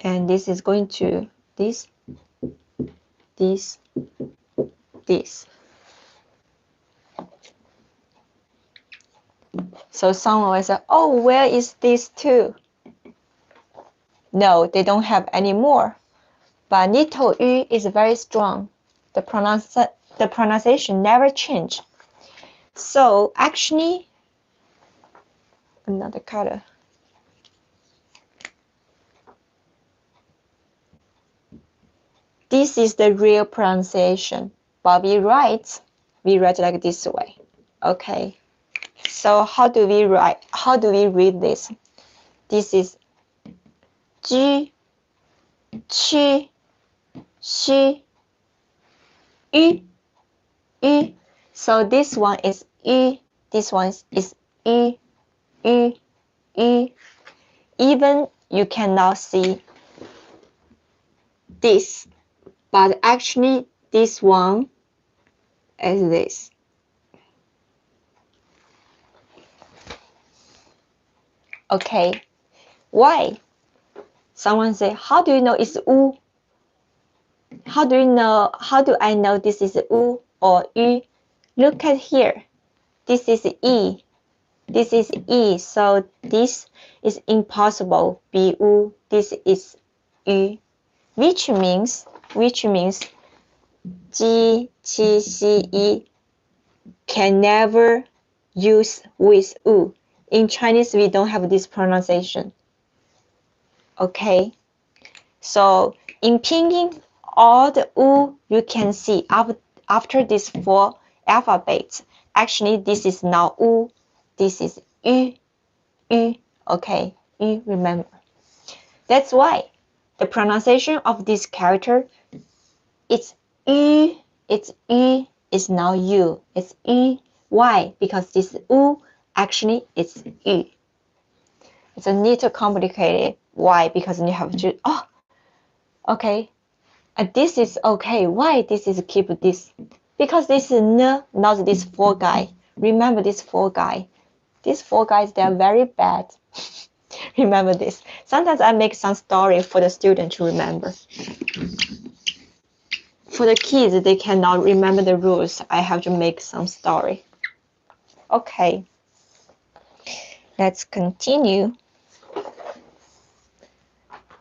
And this is going to this. So someone will say, oh, where is this too? No, they don't have any more. But little yu is very strong. The pronunciation never change. So actually, another color. This is the real pronunciation, but we write like this way. Okay. So how do we read this? This is G, Qi, Xi, Yu, Yu. So this one is Yu, this one is Yu, Yu, Yu. Even you cannot see this, but actually this one is this. Okay, why? Someone say, how do you know it's U? How do I know this is U or Yu? Look at here. This is E. This is E. So this is impossible. Be U. This is Yu. Which means Ji, Qi, Xi, Yi can never use with U. In Chinese, we don't have this pronunciation. Okay. So in Pinyin, all the U you can see after these 4 alphabets. Actually, this is now U. This is Yu, Yu. Okay, Yu, remember. That's why the pronunciation of this character, it's Yu, it's now U. It's Yu. Why? Because this U actually it's Yu. It's a little complicated. Why? Because you have to, okay. This is okay. Why this is keep this? Because this is N, not this 4 guy. Remember this 4 guy. These 4 guys, they are very bad. Remember this. Sometimes I make some story for the student to remember. For the kids, they cannot remember the rules. I have to make some story. Okay. Let's continue.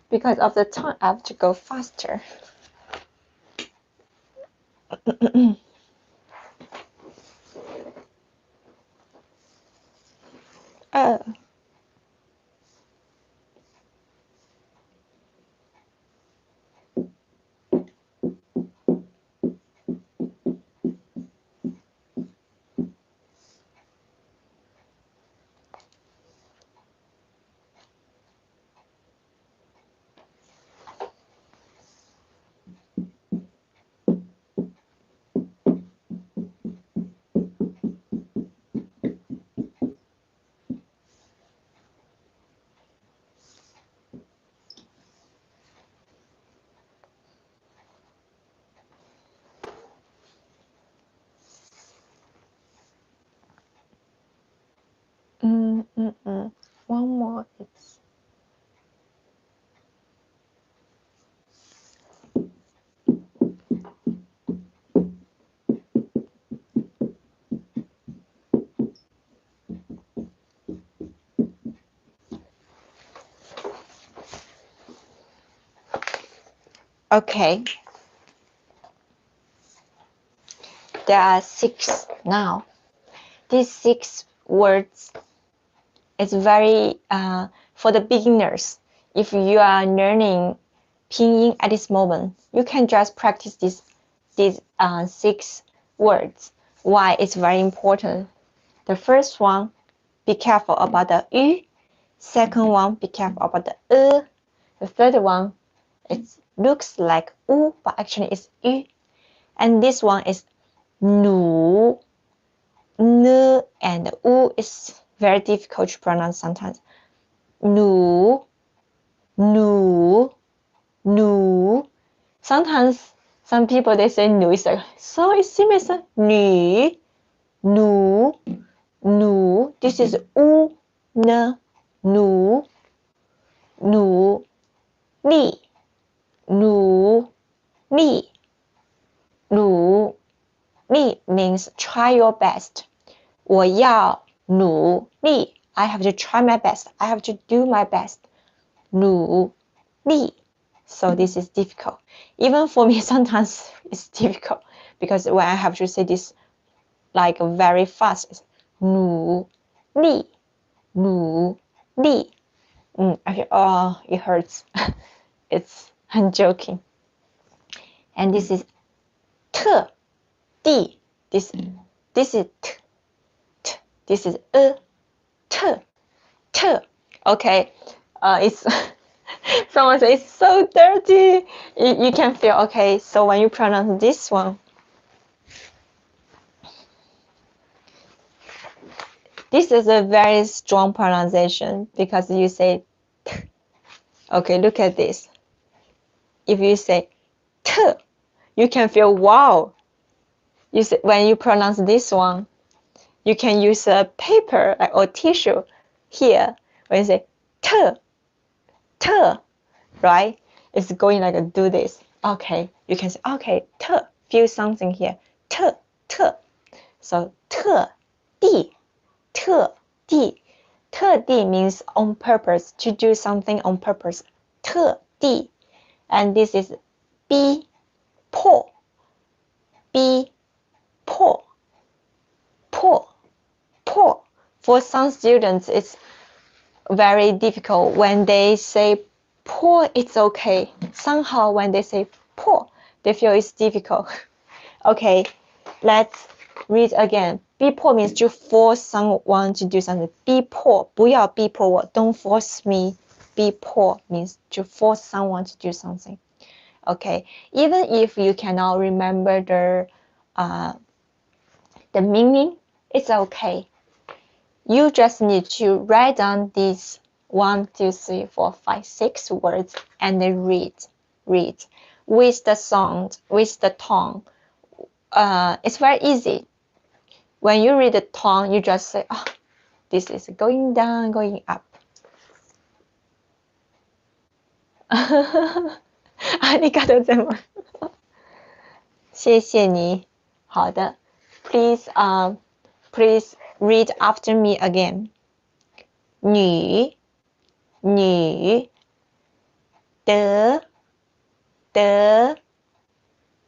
Because of the time, I have to go faster. One more. It's okay. There are 6 now. These 6 words is very for the beginners. If you are learning Pinyin at this moment, you can just practice these 6 words. Why it's very important? The first one, be careful about the U. Second one, be careful about the E. The third one, it looks like U, but actually it's U. And this one is Nu. N and U is very difficult to pronounce sometimes. Nu, nu, nu. Sometimes some people they say nu is like so it seems like nu, nu, nu. This is U, N, nu, nu, li, nu, li, nu, li means try your best. 我要努力 I have to try my best. I have to do my best. 努力 So this is difficult. Even for me, sometimes it's difficult because when I have to say this like very fast, it's 努力努力 I feel, oh, it hurts. I'm joking. And this is 特地 This is t. This is t. Okay. It's someone says it's so dirty. You can feel okay. So when you pronounce this one, this is a very strong pronunciation because you say t. Okay, look at this. If you say t, you can feel wow. You say, when you pronounce this one, you can use a paper or tissue here. When you say t, right? It's going like do this. Okay, you can say okay, t. Feel something here. T. So 特地 特地 means on purpose, to do something on purpose. 特地 And this is 逼迫 For some students, it's very difficult. When they say 迫, it's okay. Somehow when they say 迫, they feel it's difficult. Okay, let's read again. 逼迫 means to force someone to do something. 逼迫，不要逼迫我. Don't force me. 逼迫 means to force someone to do something. Okay, even if you cannot remember the meaning, it's okay. You just need to write down these 1, 2, 3, 4, 5, 6 words and then read with the sound, with the tone. It's very easy. When you read the tone, you just say, oh, this is going down, going up. ありがとうございます。谢谢你。好的。Please read after me again. 女的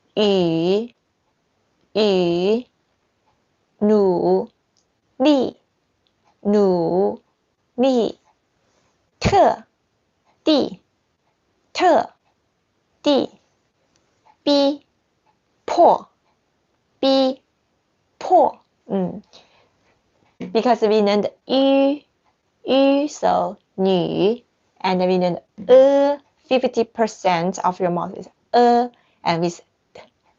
语努力特地逼迫Because we learned yu, so 女 and we learned 50% of your mouth is and with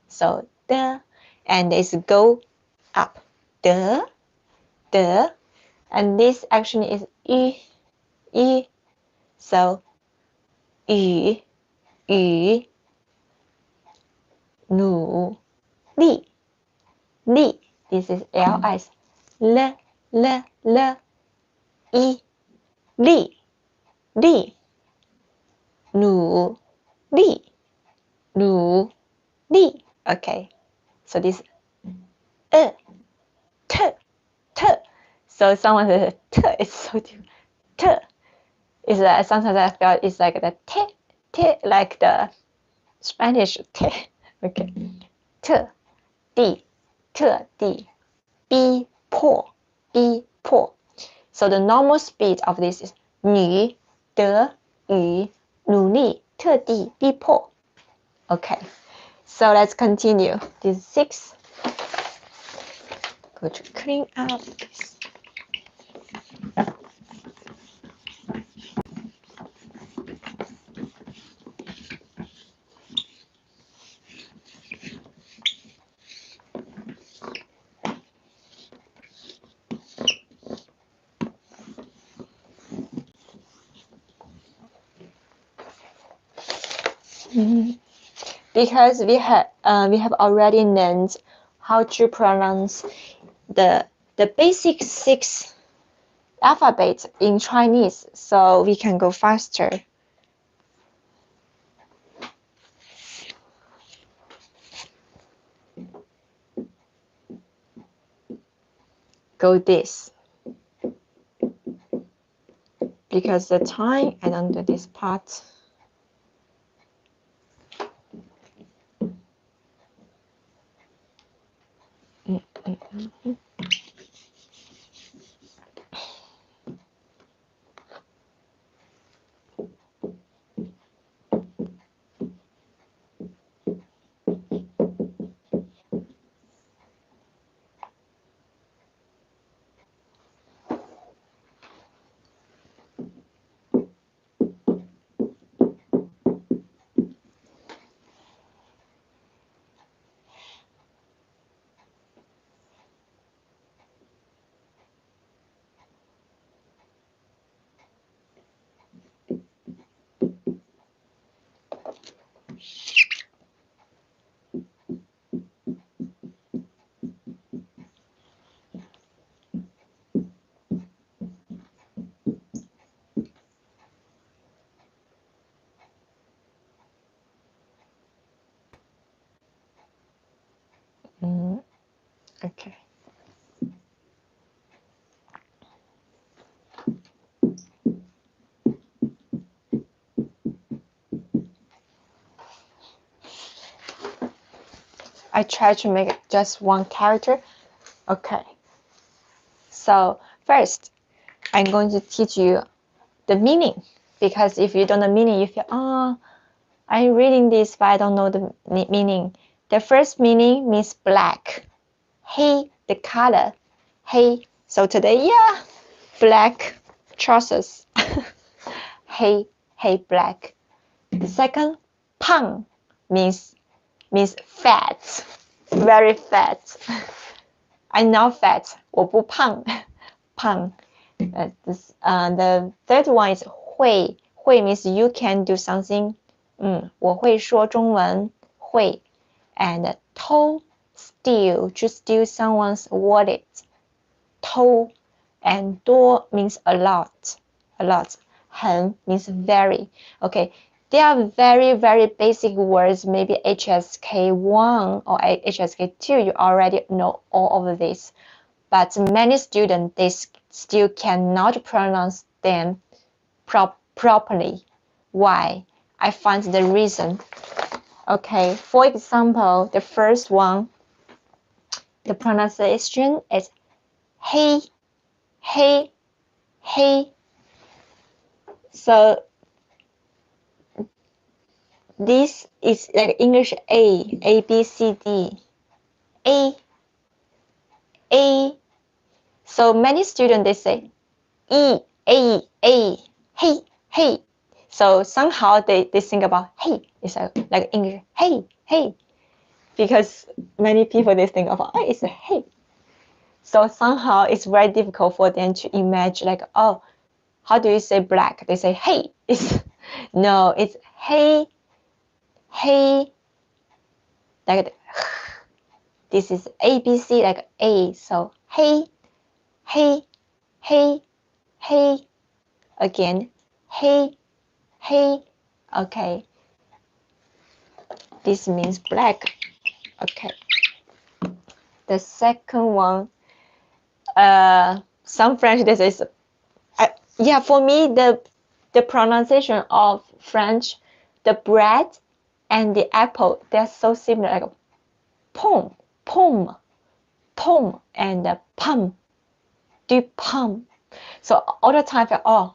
so the and it's go up the and this action is yu so 语努力 this is ls l i 力努力 okay so this t so someone says t is so different t is sometimes I feel it's like the t like the Spanish t okay t地逼迫 So the normal speed of this is 女的语努力特地逼迫 Okay, so let's continue. This is 6. Go to clean up this. Because we have already learned how to pronounce the basic 6 alphabets in Chinese, so we can go faster. Go this. because the time I don't do this part. Okay. I try to make just one character. Okay. So first, I'm going to teach you the meaning, because if you don't know meaning, you feel, oh, I'm reading this, but I don't know the meaning. The first meaning means black. Hey, the color. Hey. So today, yeah, black trousers. Hey, black. The second, pang, means fat, very fat. I'm not fat. 我不胖，胖。The third one is 会 means you can do something. 我会说中文，会。And 偷 steal, to steal someone's wallet. 偷 and 多 means a lot. 很 means very. Okay, they are very, very basic words. Maybe HSK1 or HSK2, you already know all of this. But many students, they still cannot pronounce them properly. Why? I find the reason. Okay, for example, the first one, the pronunciation is hey. So this is like English A, B, C, D. A. So many students, they say E, A, hey. So somehow they think about hey, it's like English, hey. Because many people, they think about, oh, it's a hey. So somehow it's very difficult for them to imagine, like, oh, how do you say black? They say hey. No, it's hey. Like this is ABC, like A. So hey. Again, hey. Okay. This means black. Okay. The second one, some French, this is, yeah, for me, the pronunciation of French, the bread and the apple, they're so similar, like pomme, and pomme, du pomme. So all the time, oh,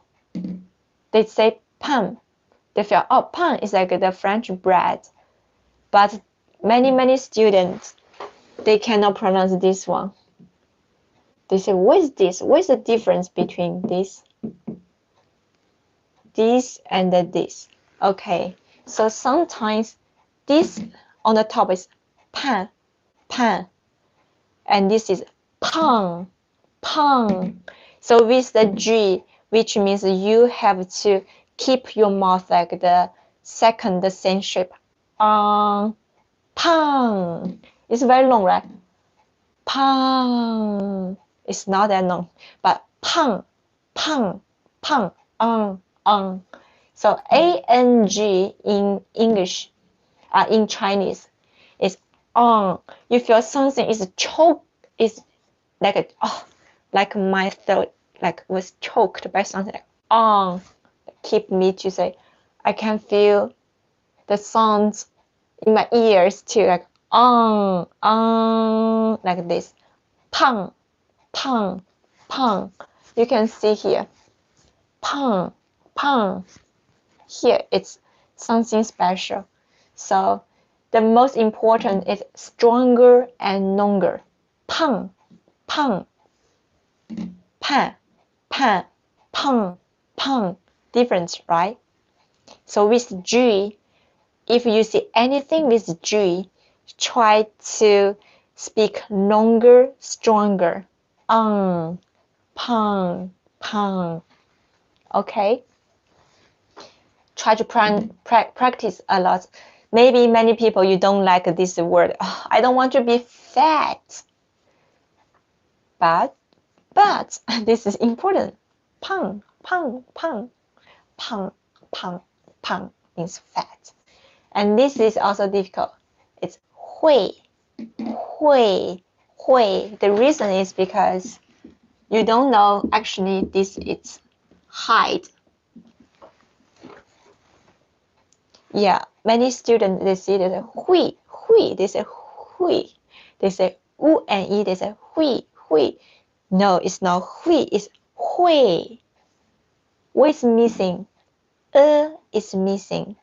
they say pomme. They feel, oh, pomme is like the French bread. But many students, they cannot pronounce this one. They say, what is this? What is the difference between this and this? Okay, so sometimes this on the top is pan, and this is pang. So with the G, which means you have to keep your mouth like the second, the same shape. Pang. It's very long, right? Pang. It's not that long, but pang. So ang in English, in Chinese, is on. You feel something is choked, is like like my throat, like was choked by something, like on. Keep me to say, I can feel the sounds in my ears too, like on, like this. Pang, pang, pang. You can see here. Pang, pang. Here it's something special. So the most important is stronger and longer. Pang, pang. Pan, pan, pang, pang. Different, right? So with G, if you see anything with G, try to speak longer, stronger. Pang, pang. Okay? Try to practice a lot. Maybe many people, you don't like this word. Oh, I don't want to be fat. But this is important. Pang, pang, pang. Pang, pang, pang means fat. And this is also difficult. It's hui, hui, hui. The reason is because you don't know actually this is height. Yeah, many students, they see that hui, hui, they say hui. They say u and e, they say hui, hui. No, it's not hui, it's hui. What is missing? Is missing.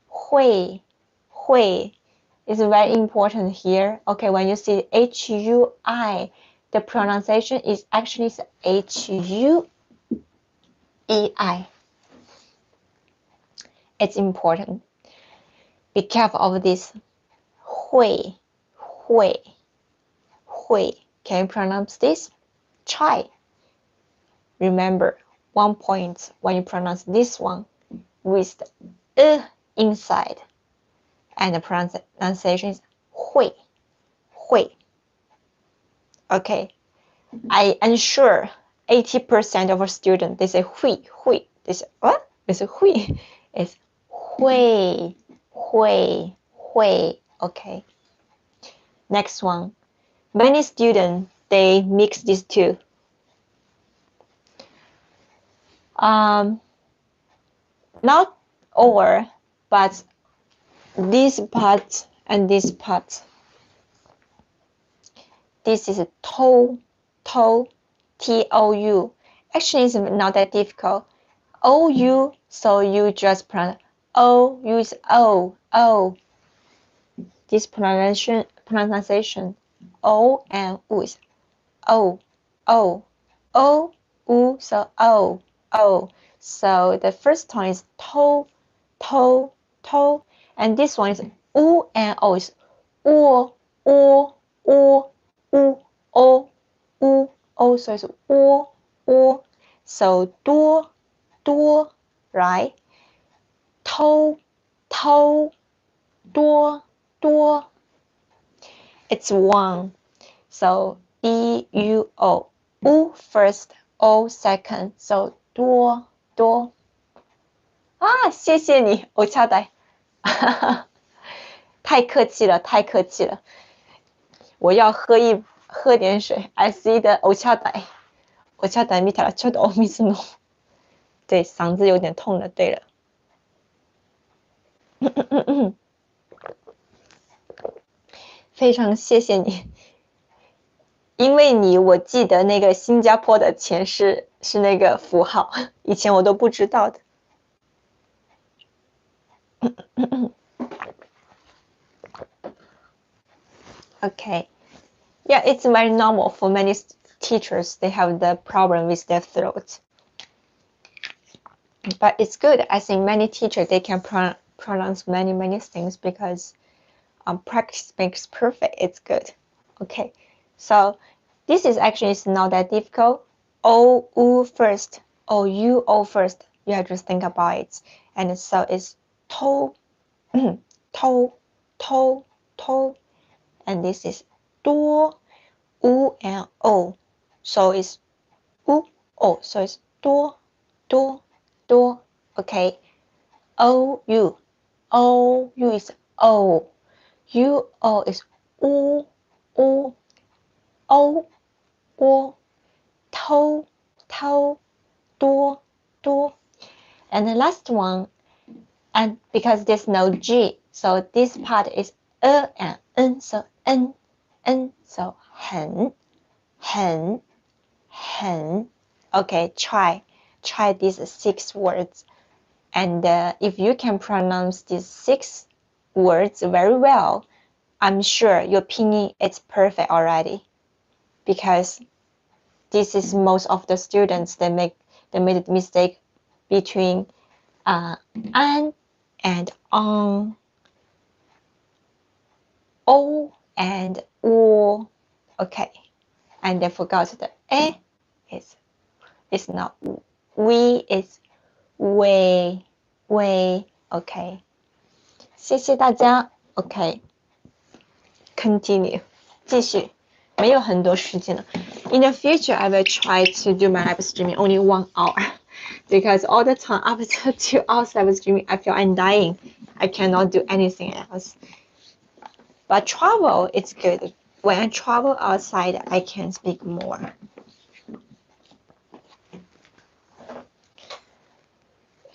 Hui, hui is very important here. Okay, when you see hui, the pronunciation is actually huei. It's important. Be careful of this. Hui, hui, hui. Can you pronounce this? Try. Remember, 1 point when you pronounce this one with the inside, and the pronunciation is hui, hui. Okay, I am sure 80% of our students, they say hui, hui. They say what? They say hui. It's hui, hui, hui. Okay. Next one. Many students, they mix these two. Not all, but this part and this part. This is tou, tou, T-O-U. Actually, it's not that difficult. O-U, so you just pronounce O, use O, O. This pronunciation, O and U is O, O, O, U, so O, O. So the first tone is tou, tou, tou, and this one is U and O is O, O, O, U, O, U, O. So it's O, O. So duo, duo, right? Tou, tou, duo, duo. It's one. So E-U-O. U first, O second. So duo, duo. 啊，谢谢你，欧恰呆，太客气了，太客气了。我要喝点水。I see the 欧恰呆，欧恰呆見たらちょっとお水飲む。对，嗓子有点痛了。对了。非常谢谢你，因为你，我记得那个新加坡的钱是那个符号，以前我都不知道的。Okay, yeah, it's very normal for many teachers. They have the problem with their throat, but it's good. I think many teachers, they can pronounce many things because practice makes perfect. It's good. Okay, so this is actually it's not that difficult. O, U first, O, U, O first. You have to think about it. And so it's tou, tou, tou, tou. And this is duo, U and O. So it's U, O. So it's duo, duo, duo. Okay. O, U. O, U is O. U, O is U, U. O, O. Tou, tou, duo, 多. And the last one, and because there's no G, so this part is and N, so N, so 很. Okay, try these 6 words. And if you can pronounce these 6 words very well, I'm sure your Pinyin is perfect already. Because this is most of the students they made a mistake between an and on, o and o. Okay, and they forgot the a is not we, is way. Okay, 谢谢大家。Okay, continue. 继续，没有很多时间了。In the future, I will try to do my live streaming only 1 hour, because all the time after 2 hours live streaming, I feel I'm dying. I cannot do anything else. But travel is good. When I travel outside, I can speak more.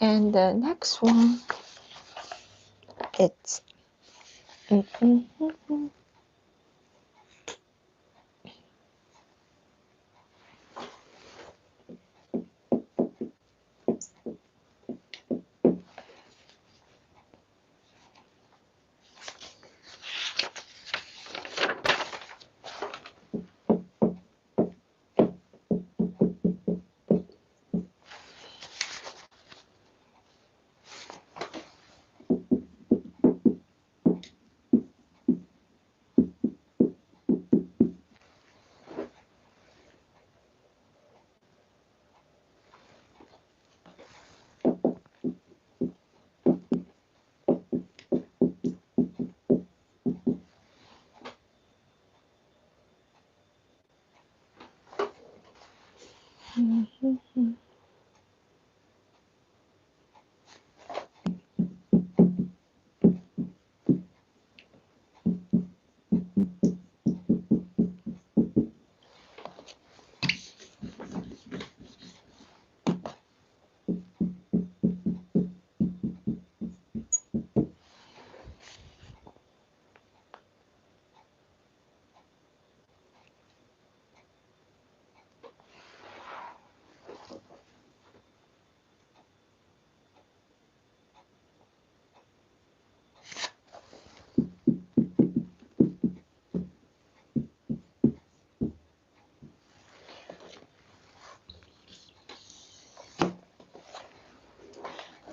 And the next one, it's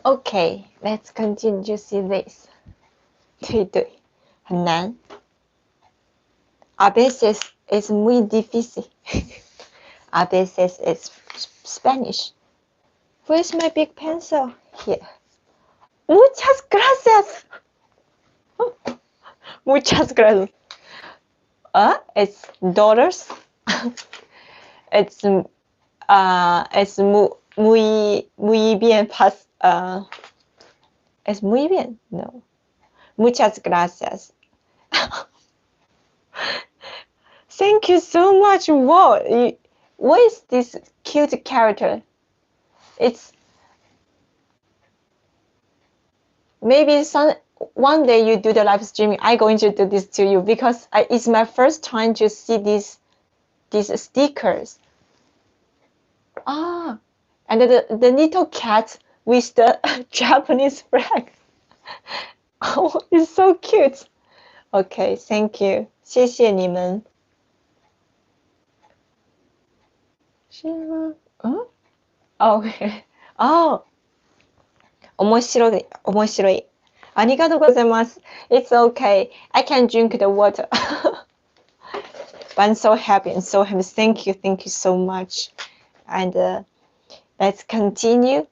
Okay, let's continue to see this. 对，很难。A veces es muy difícil. A veces es Spanish. Where's my big pencil? Here. Muchas gracias. Muchas gracias. It's dollars. It's muy bien es muy bien. No. Muchas gracias. Thank you so much. Wow. What is this cute character? It's maybe one day you do the live streaming, I'm going to do this to you, because it's my first time to see these stickers. And the little cat with the Japanese flag. Oh, it's so cute. Okay, thank you. 谢谢你们。是吗？Okay. 面白い。ありがとうございます。It's okay. I can drink the water. But I'm so happy. Thank you so much. And let's continue.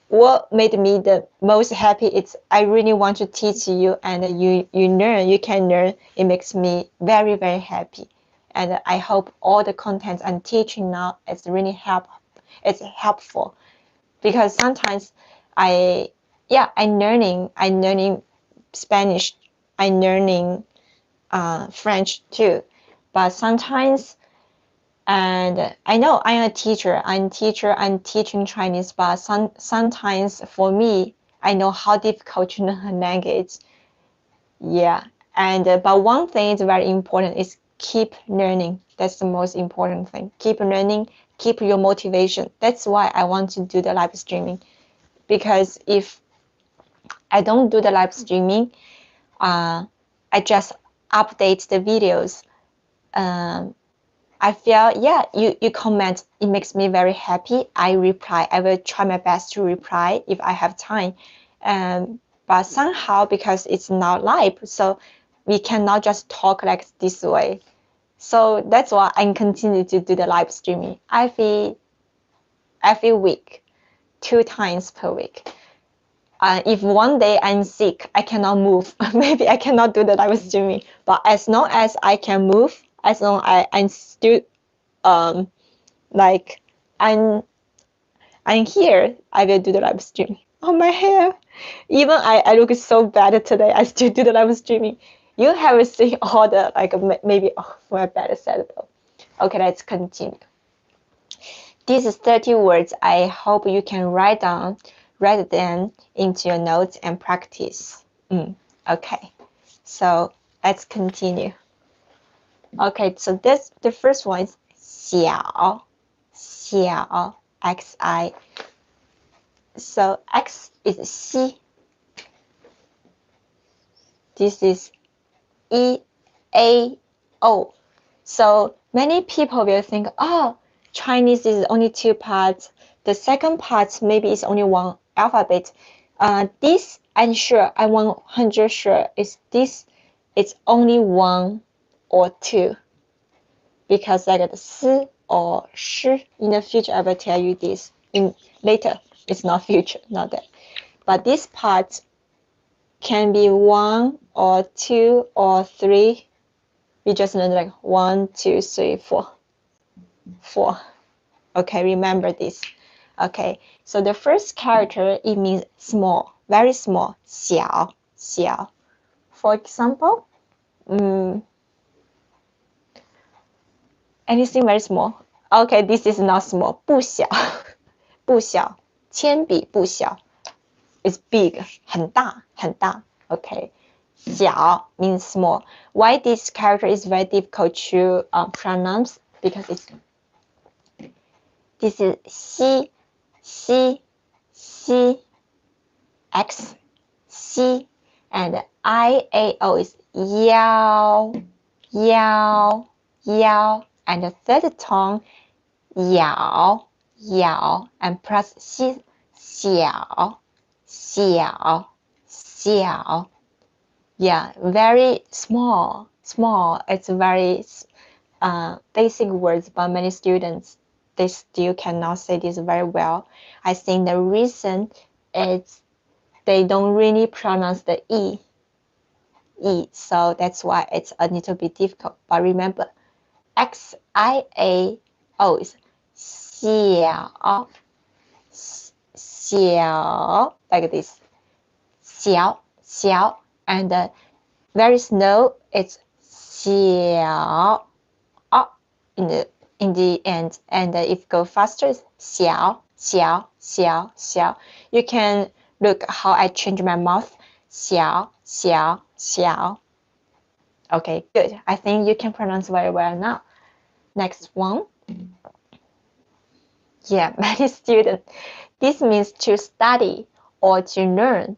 What made me the most happy is I really want to teach you, and you can learn. It makes me very, very happy. And I hope all the content I'm teaching now is really helpful. Because sometimes I'm learning Spanish, I'm learning French too. But sometimes And I know I'm a teacher. I'm teaching Chinese, but sometimes for me, I know how difficult to learn a language. Yeah, and but one thing is very important is keep learning. That's the most important thing. Keep learning, keep your motivation. That's why I want to do the live streaming, because if I don't do the live streaming, I just update the videos. I feel, yeah, you comment, it makes me very happy. I reply. I will try my best to reply if I have time. But somehow, because it's not live, so we cannot just talk like this way. So that's why I continue to do the live streaming every week, 2 times per week. If one day I'm sick, I cannot move, maybe I cannot do the live streaming. But as long as I can move, as long as I'm still like I'm here, I will do the live streaming. Oh, my hair. Even I look so bad today, I still do the live streaming. You have seen all the, like, maybe for a better set though. Okay, let's continue. This is 30 words. I hope you can write them into your notes and practice. Okay, so let's continue. Okay, so the first one is 小 xi. So x is xi. This is e-a-o. So many people will think, oh, Chinese is only 2 parts. The second part maybe is only 1 alphabet. This I'm sure, I'm 100 sure is this. It's only 1 or 2, because like the s or sh. In the future, I will tell you this. Later, it's not future, not that. But this part can be 1 or 2 or 3. We just learned like 1, 2, 3, 4. 4. Okay, remember this. Okay, so the first character, it means small, very small. 小 xiao. For example, anything very small. Okay, this is not small. 不小 不小 铅笔不小 is big, 很大 Okay, 小 means small. Why this character is very difficult to pronounce? Because this is C, X, C, and I-A-O is yao, and the third tone, yao, and plus xi, xiao. Yeah, very small. It's very basic words, but many students, they still cannot say this very well. I think the reason is they don't really pronounce the E, so that's why it's a little bit difficult. But remember, X-I-A-O is 小, like this, 小, and very slow, it's 小 in the end, and if go faster, it's 小. You can look how I change my mouth, 小. Okay, good. I think you can pronounce very well now. Next one. Yeah, many students. This means to study or to learn.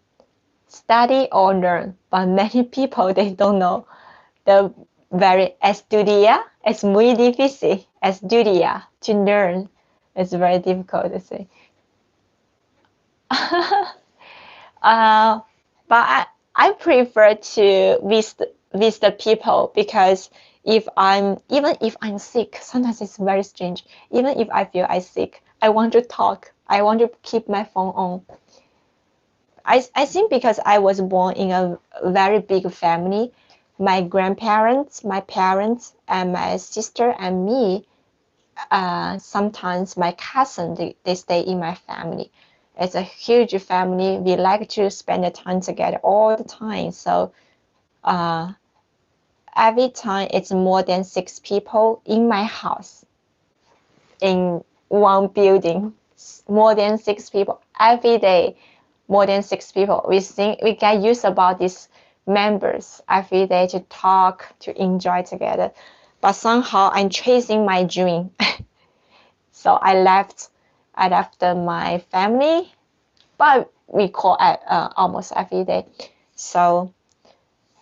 Study or learn. But many people, they don't know. The very estudiar es muy difícil. Estudiar, to learn. It's very difficult to say. But I prefer to visit the people, because even if I'm sick, sometimes it's very strange. Even if I feel I'm sick, I want to talk. I want to keep my phone on. I think because I was born in a very big family, my grandparents, my parents, and my sister and me, sometimes my cousin, they stay in my family. It's a huge family. We like to spend the time together all the time. So every time it's more than 6 people in my house. in one building, more than 6 people every day, more than 6 people. We get used about these members every day to talk, to enjoy together. But somehow I'm chasing my dream. So I left my family, but we call almost every day. So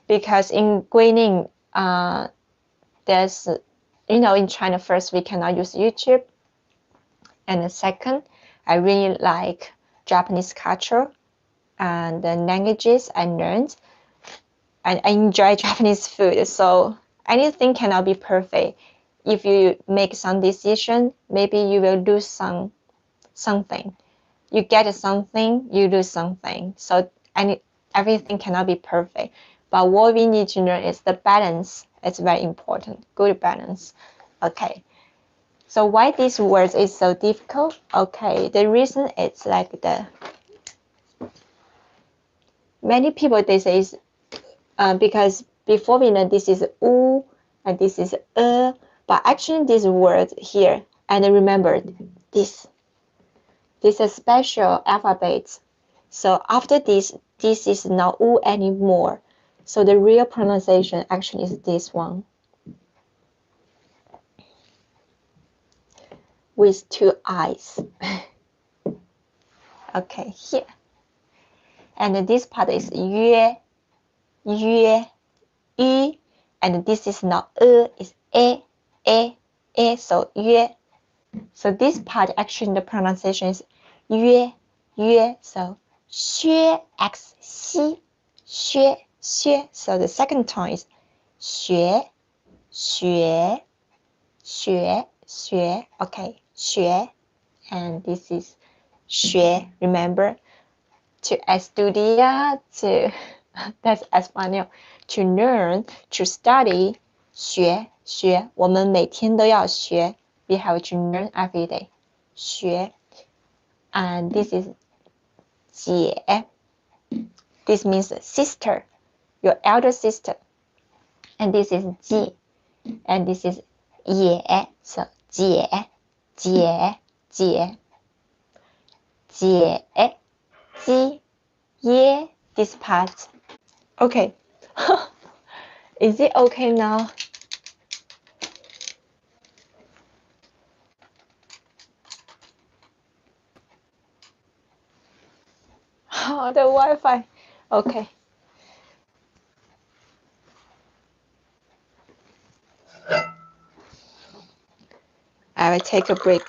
because in Guilin, there's, in China, first, we cannot use YouTube. And the second, I really like Japanese culture and the languages I learned. And I enjoy Japanese food. So anything cannot be perfect. If you make some decision, maybe you will lose something. You get something, you lose something. So everything cannot be perfect. But what we need to learn is the balance. It's very important. Good balance. Okay. So why these words is so difficult? Okay. The reason it's like many people they say is because before we know this is u and this is but actually this word here, and remember this is a special alphabet. So after this is not u anymore. So the real pronunciation actually is this one with 2 eyes. Okay, here. And this part is yue, yu, and this is not is so yue. So this part actually the pronunciation is yue. So xue x xi, xue. So the second tone is xue. Okay, xue, and this is xue. Remember, to estudiar, that's Espanol, to learn, to study, 学 我们每天都要学 we have to learn every day, 学 and this is 姐 this means sister, your elder sister, and this is 姐 and this is 爷 so 姐 this part. Okay. Is it okay now? Oh, the Wi-Fi. Okay. I will take a break.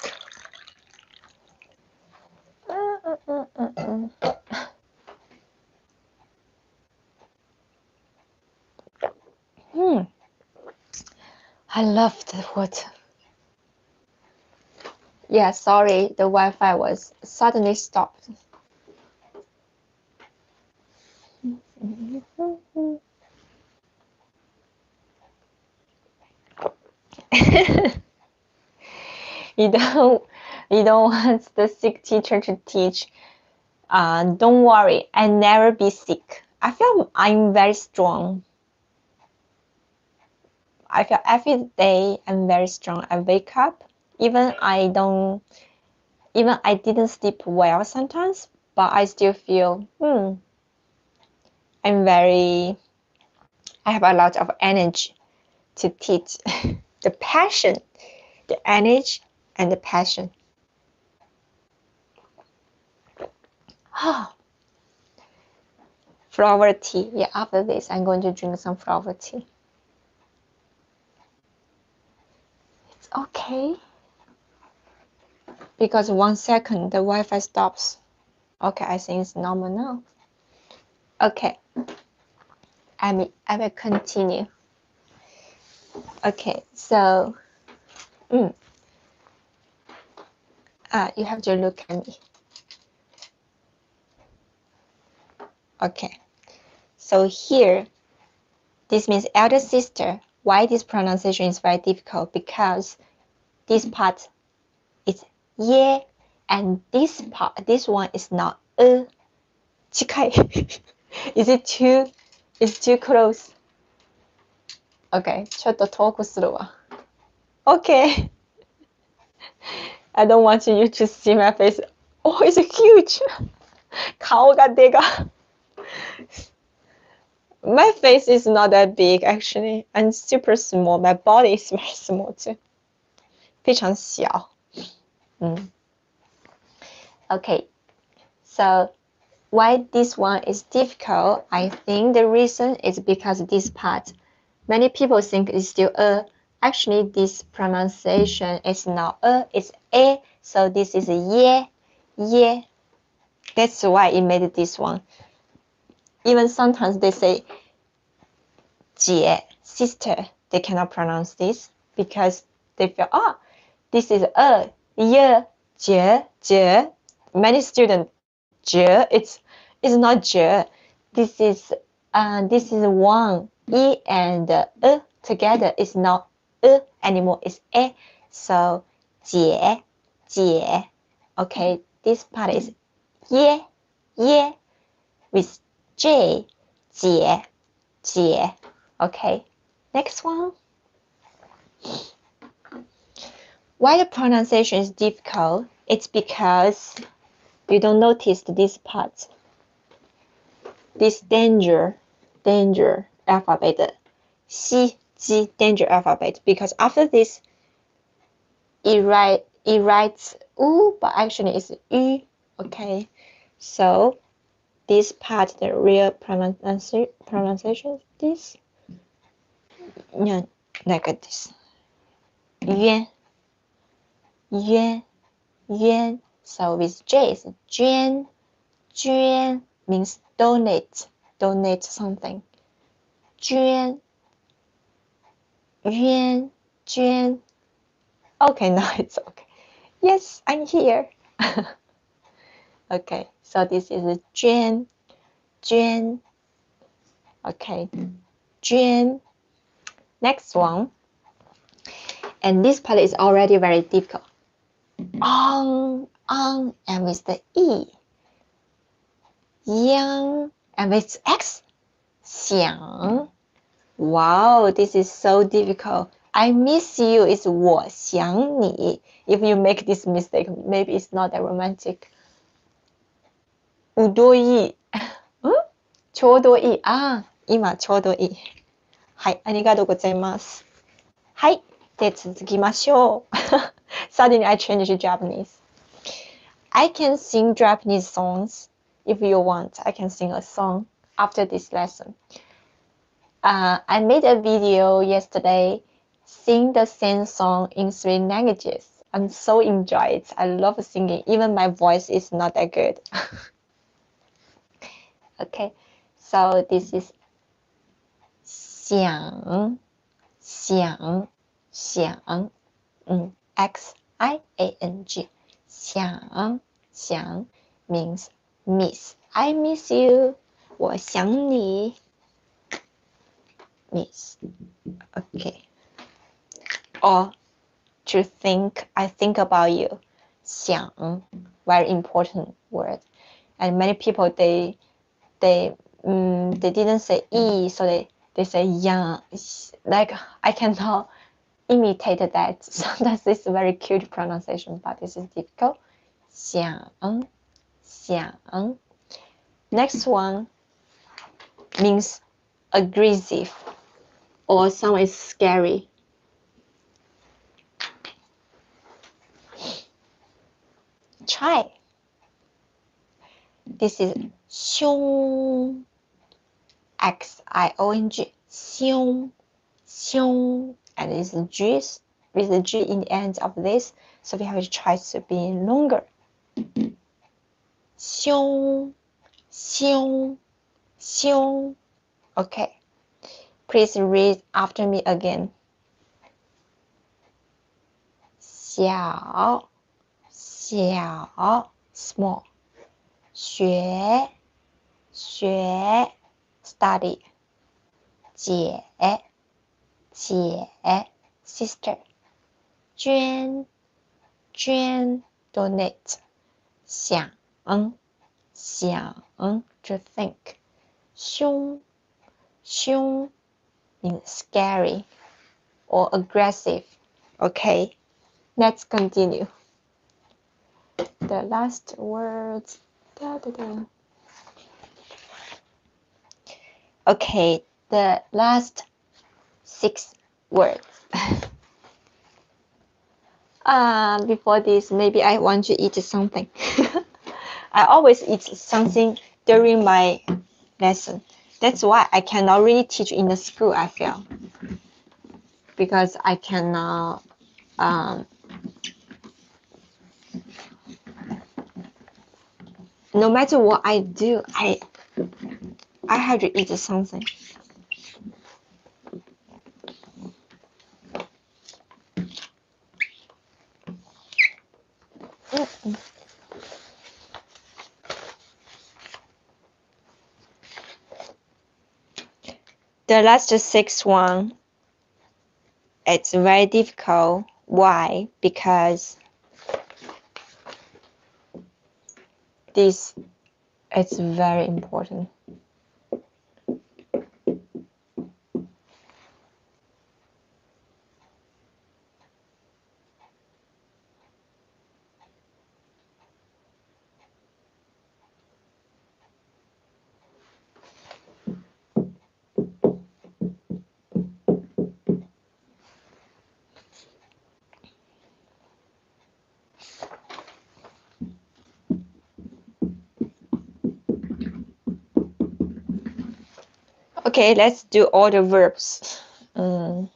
I love the water. Yeah, sorry, the Wi-Fi was suddenly stopped. You don't want the sick teacher to teach. Don't worry, I never be sick. I feel I'm very strong. I feel every day I'm very strong. I wake up, even I didn't sleep well sometimes, but I still feel I have a lot of energy to teach. The passion, the energy, and the passion. Flower tea. Yeah, after this, I'm going to drink some flower tea. It's okay. Because 1 second, the Wi-Fi stops. Okay, I think it's normal now. Okay. I will continue. Okay, so you have to look at me. Okay, so here, this means elder sister. Why this pronunciation is very difficult? Because this part is ye, and this one is not chikai. Is it too? It's too close. Okay, ちょっと遠くするわ. Okay. I don't want you to see my face. Oh, it's huge. 顔がでか。My face is not that big actually. I'm super small. My body is very small too. 非常小。Okay. So why this one is difficult? I think the reason is because this part. Many people think it's still a. Actually, this pronunciation is not a, it's a. So this is a ye. That's why it made this one. Even sometimes they say 姐, sister. They cannot pronounce this because they feel, this is a, ye, 姐. Many students, 姐, it's not 姐. This is one, e and e together. It's not e anymore. It's a. So 姐. Okay, this part is ye with j, 姐. Okay, next one. Why the pronunciation is difficult? It's because you don't notice this part. This danger alphabet. 西 danger alphabet. Because after this, it writes u, but actually it's ü. Okay, so this part, the real pronunciation is this. Yeah, like this. Yuan. So with J is Juan means donate something. Juan. Okay, now it's okay. Yes, I'm here. Okay, so this is Juan. Okay, Juan. Next one. And this part is already very difficult. And with the E. Yang, and with X. Xiang. Wow, this is so difficult. I miss you is 我想你. If you make this mistake, maybe it's not that romantic. うどい。ちょうどいい。今ちょうどいい。はい、ありがとうございます。はい、で続きましょう。Suddenly I changed to Japanese. I can sing Japanese songs. If you want, I can sing a song after this lesson. I made a video yesterday, sing the same song in 3 languages. I'm so enjoyed it. I love singing. Even my voice is not that good. Okay, so this is 想 X-I-A-N-G. 想 means miss. I miss you. 我想你 miss. Okay. Or to think, I think about you. 想 very important word. And many people they didn't say e, so they say yang. Like I cannot imitate that. Sometimes it's a very cute pronunciation, but this is difficult. 想 Next one means aggressive or someone is scary. Try. This is 凶 X-I-O-N-G. 凶 and it's G with the G in the end of this, so we have to try to be longer. 凶 Okay, please read after me again. 小 small. 学 study. 姐 sister. 捐 donate. 想 to think. 凶 means scary or aggressive. Okay, Let's continue. The last words. Da, da, da. Okay, the last 6 words. Before this, maybe I want to eat something. I always eat something during my lesson. That's why I cannot really teach in the school, I feel. Because I cannot no matter what I do, I have to eat something. The last 6 one, it's very difficult. Why? Because this is very important. Okay, let's do all the verbs. Oh,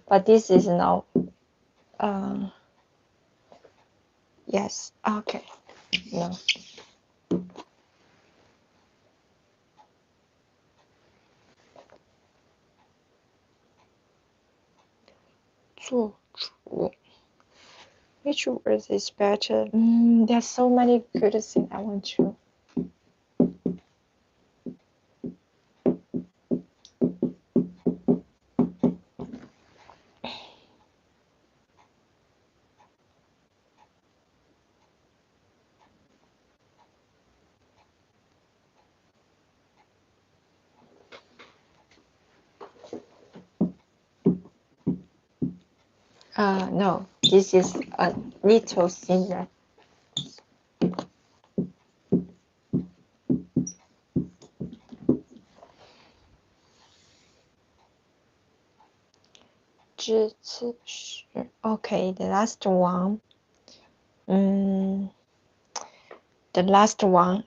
but this is now. Yes. Okay. No. 做主 Which word is better? There's so many good things I want to. No, this is a little thinner. Okay, the last one. The last one.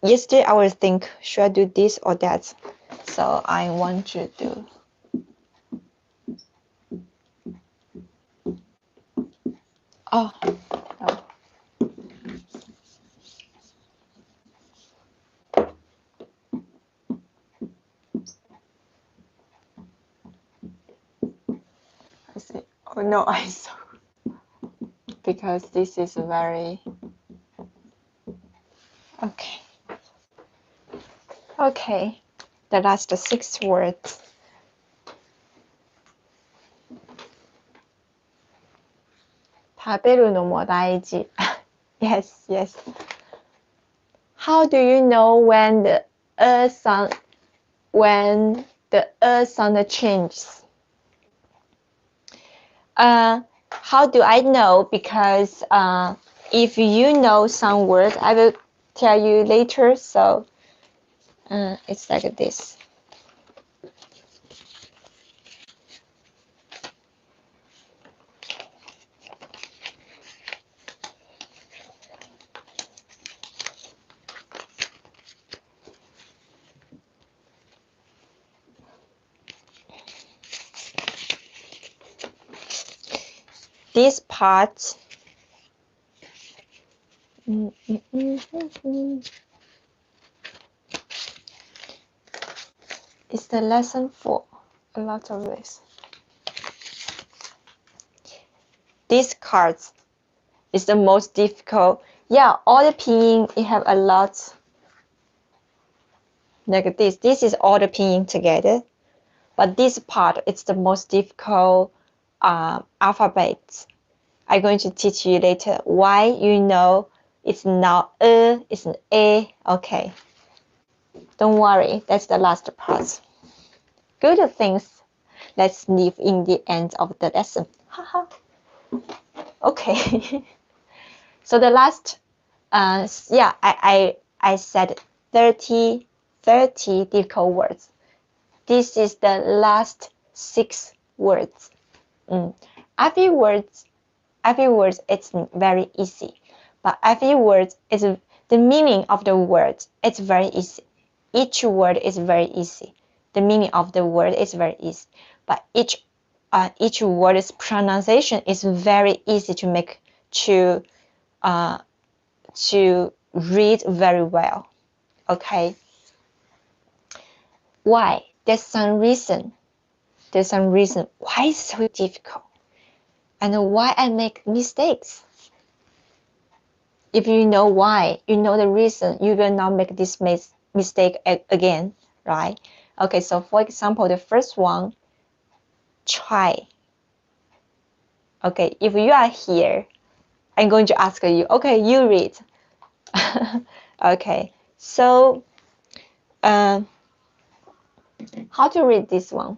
Yesterday I was think, should I do this or that? So I want to do. Oh, no. I say, oh no, I saw. Because this is very. Okay. Okay, the last 6 words.食べるのも大事. Yes, yes. How do you know when the sound changes? How do I know? Because if you know some words, I will tell you later. So it's like this. This part is the lesson for a lot of this. This card is the most difficult. Yeah, all the pinyin, you have a lot like this. This is all the pinyin together. But this part, it's the most difficult alphabet. I'm going to teach you later why you know it's not it's an A. Okay. Don't worry, that's the last part. good things let's leave in the end of the lesson. Haha. Okay. So the last, yeah, I said 30 difficult words. This is the last 6 words. Every word it's very easy, but every word is the meaning of the word. It's very easy. Each word is very easy. The meaning of the word is very easy, but each word's pronunciation is very easy to make to read very well. Okay. Why? There's some reason. Why it's so difficult, and why I make mistakes. If you know why, you know the reason, you will not make this mistake again, right? Okay, so for example, the first one, try. Okay, if you are here, I'm going to ask you, okay, you read. Okay, so how to read this one?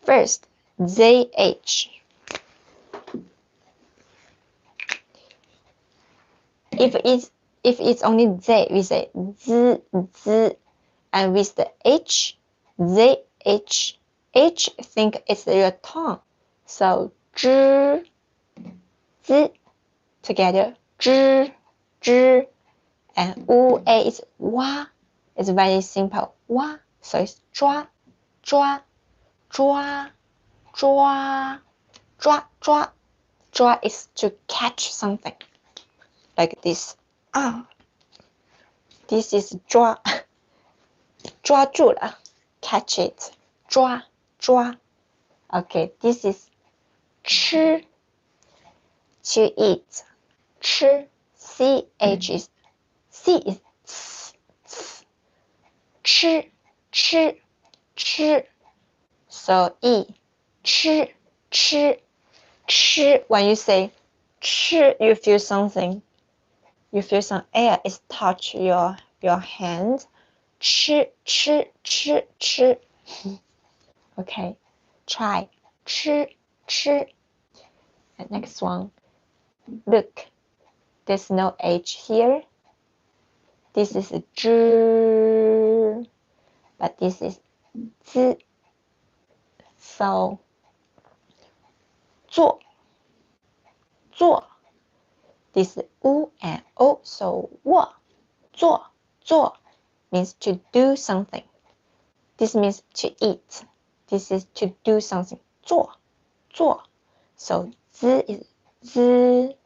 First, ZH. If it's only Z, we say Z, Z, and with the H, ZH. H, think it's your tongue. So Z, Z, together, Z, Z, and U, A is Wa. It's very simple. Wa. So it's Zhua, Zhua, Zhua, Zhua, Zhua, Zhua. Zhua is to catch something. Like this. This is 抓，抓住了 catch it. 抓，抓. Okay, this is 吃 to eat. 吃 ch is c is ц, 吃 so e 吃 when you say 吃 you feel something. You feel some air is touch your hand. 吃 Okay, try 吃 And next one, look. There's no H here. This is 知 but this is 知 So 做 This is U and O, so 握 做 means to do something. This means to eat. This is to do something. 做 So 知 is 知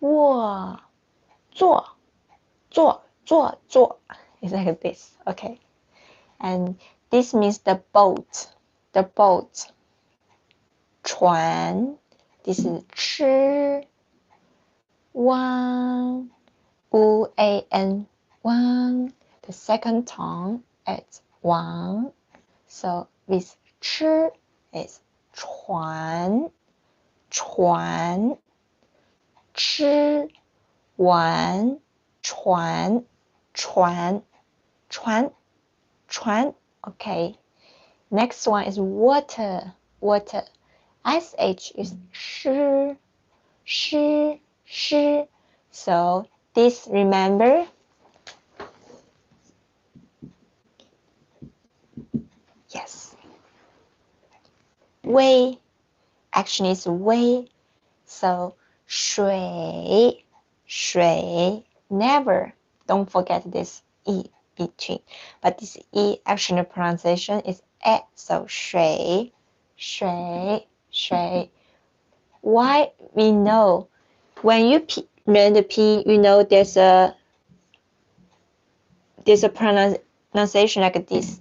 握 做 It's like this, okay? And this means the boat. 船 This is 吃 One, U-A-N, one. The second tone is one. So this 吃 is 船 吃 完 船 Okay. Next one is water. SH is 诗 So this, remember, yes, 微 action is 微 So 水 never, don't forget this E between, but this E action pronunciation is E, so 水 Why we know when you learn the P, you know there's a pronunciation like this.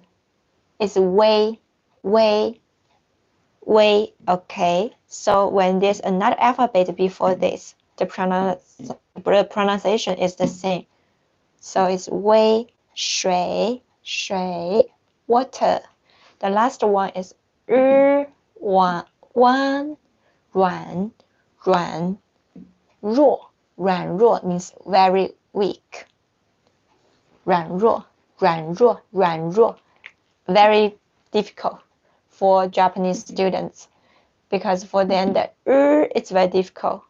It's way. Okay. So when there's another alphabet before this, the pronunciation is the same. So it's 微 水 water. The last one is 日 弯 软 弱 means very weak. 软弱 very difficult for Japanese students because for them the it's very difficult.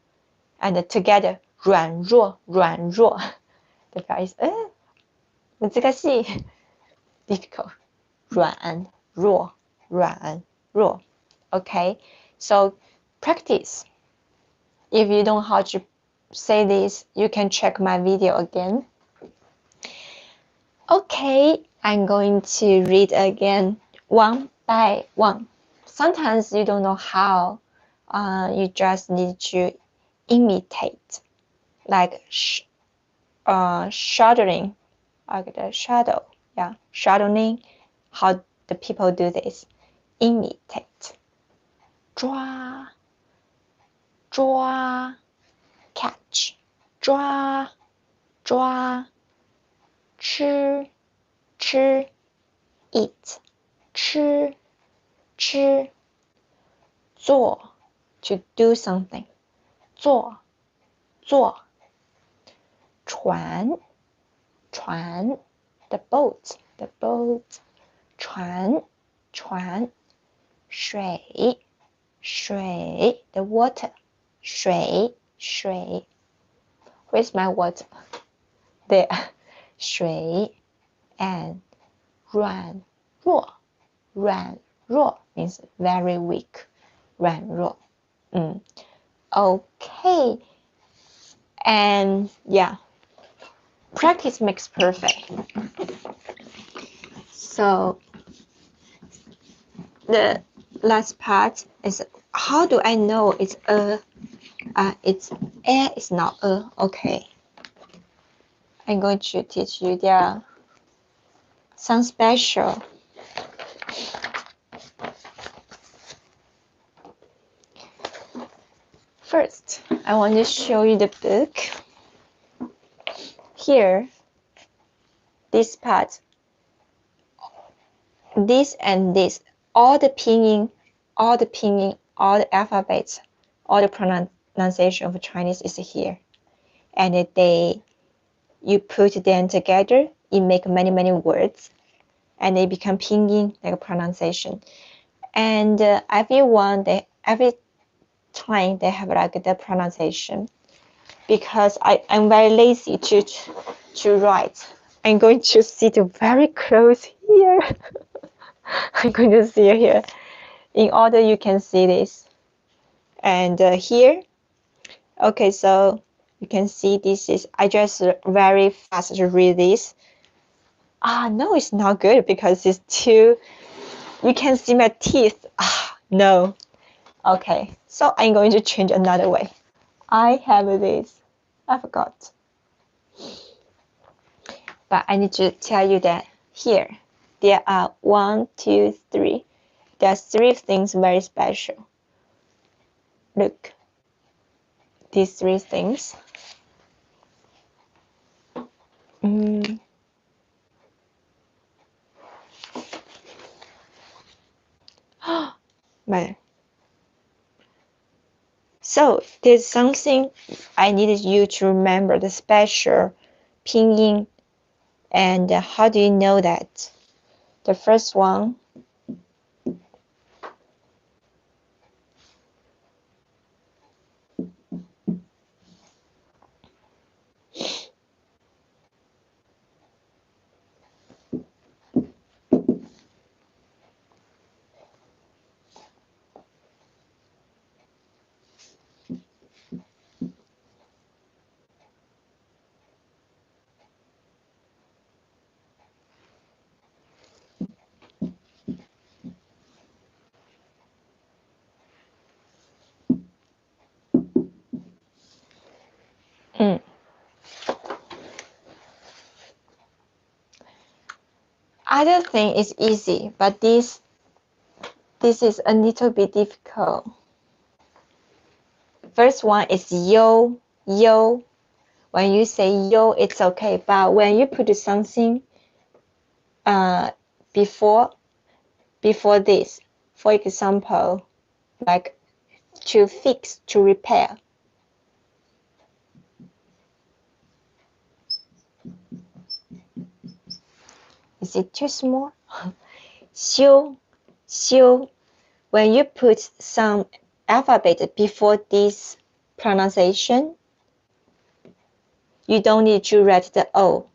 And together, 软弱 the guy is 難しい difficult. 软弱 Okay, so practice. If you don't know how to say this, you can check my video again. Okay, I'm going to read again one by one. Sometimes you don't know how. You just need to imitate, like shadowing, like the shadow. Yeah, shadowing. How the people do this? Imitate. 抓 catch 抓 吃 eat 吃 做 to do something 做 船 the boat 船 水 the water 水 Where's my water? There 水 and 软弱 means very weak 软弱 Okay, and yeah, practice makes perfect. So the last part is, how do I know it's it's it's not okay. I'm going to teach you there some special. First, I want to show you the book. Here, this part, this and this, all the pinyin, all the alphabets, all the pronunciation of Chinese is here. And you put them together, it make many words, and they become pinyin, like a pronunciation. And every time they have like the pronunciation. Because I'm very lazy to write. I'm going to sit very close here. I'm going to see here. In order you can see this. And here, okay, so you can see this is, I just very fast to read this. No, it's not good because it's too, you can see my teeth. No. Okay, so I'm going to change another way. I have this. I forgot. But I need to tell you that here, there are 1, 2, 3. There are 3 things very special. Look, these 3 things. Man. So there's something I needed you to remember, the special pinyin. And how do you know that? The first one, other thing is easy, but this is a little bit difficult. First one is yo. When you say yo, it's okay, but when you put something before this, for example, like to fix, to repair. Is it too small? 修 xiu. When you put some alphabet before this pronunciation, you don't need to write the O,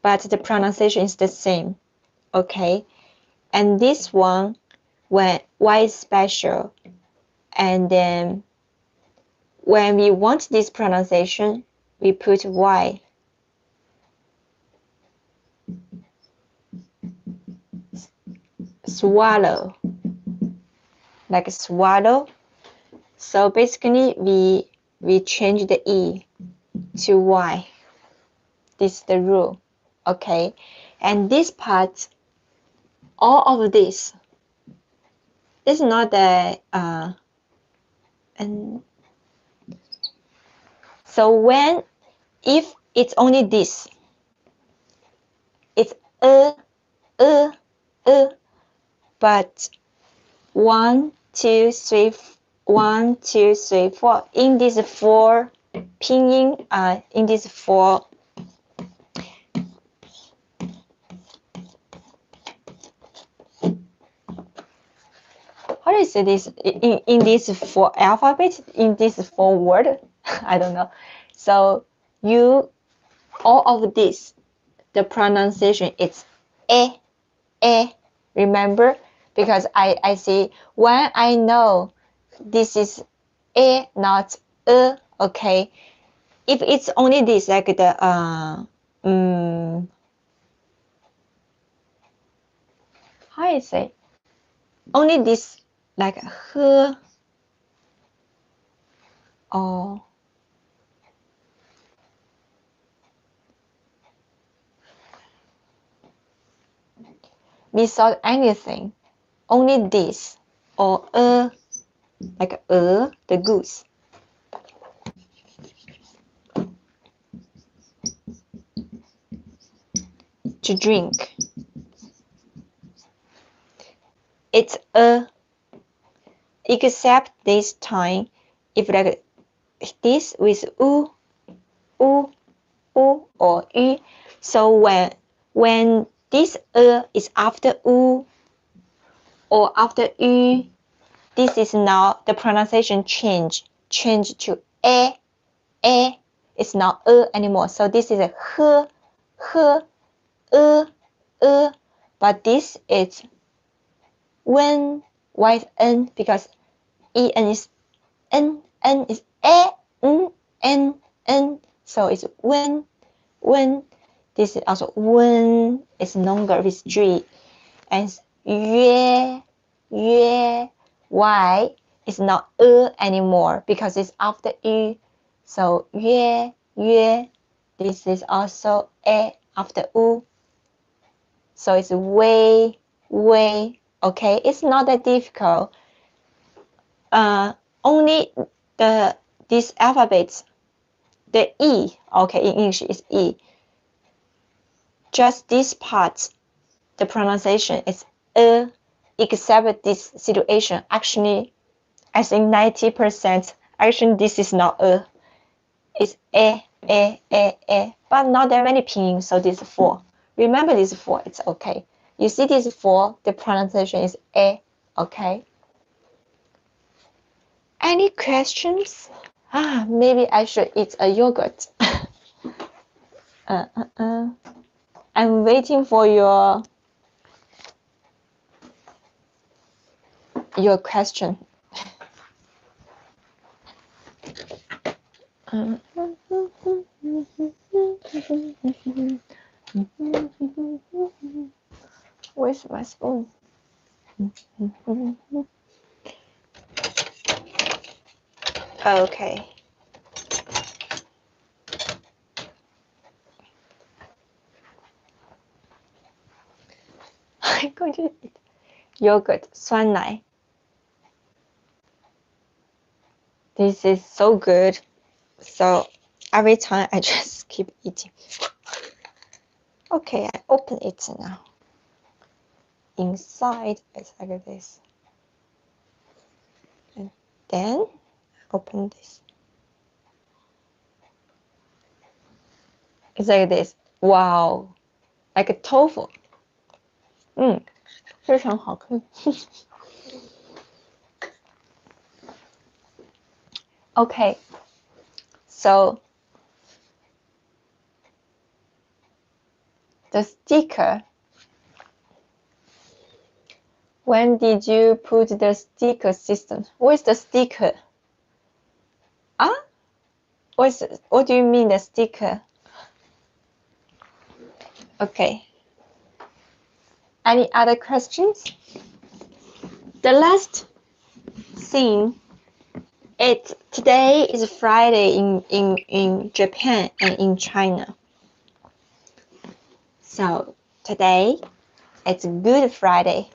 but the pronunciation is the same, okay? And this one, when Y is special, and then when we want this pronunciation, we put Y. Swallow, like swallow. So basically, we change the E to Y. This is the rule, okay? And this part, all of this is not the and so when if it's only this, it's but 1, 2, 3, 1, 2, 3, 4. In these four pinyin, in these four how do you say this? In these four alphabets, in these four words, I don't know. So you all of this, the pronunciation is remember, because I see when I know this is not okay. If it's only this, like the how you say, only this, like or without anything, only this, or like the goose. To drink. It's except this time, if like this with or ü. So when this is after or after ü, this is now the pronunciation change to it's not anymore. So this is a but this is when with n, because en is n is n, so it's when this is also when it's longer with g, and y is not anymore because it's after y, so y this is also after u, so it's way, okay? It's not that difficult. Only these alphabets, the E, okay, in English is E. Just this part, the pronunciation is except this situation. Actually, I think 90%, actually this is not it's but not that many pinyin, so this is 4. Remember this 4, it's okay. You see this 4, the pronunciation is okay? Any questions? Maybe I should eat a yogurt. I'm waiting for your question. Where's my spoon? Okay. I'm going to eat yogurt, 酸奶. This is so good. So every time I just keep eating. Okay, I open it now. Inside it's like this. And then open this. It's like this. Wow. Like a tofu. 非常好看。Okay, so the sticker. When did you put the sticker system? What is the sticker? What do you mean the sticker? Okay. Any other questions? The last thing. Today is Friday in Japan and in China. So today it's Good Friday.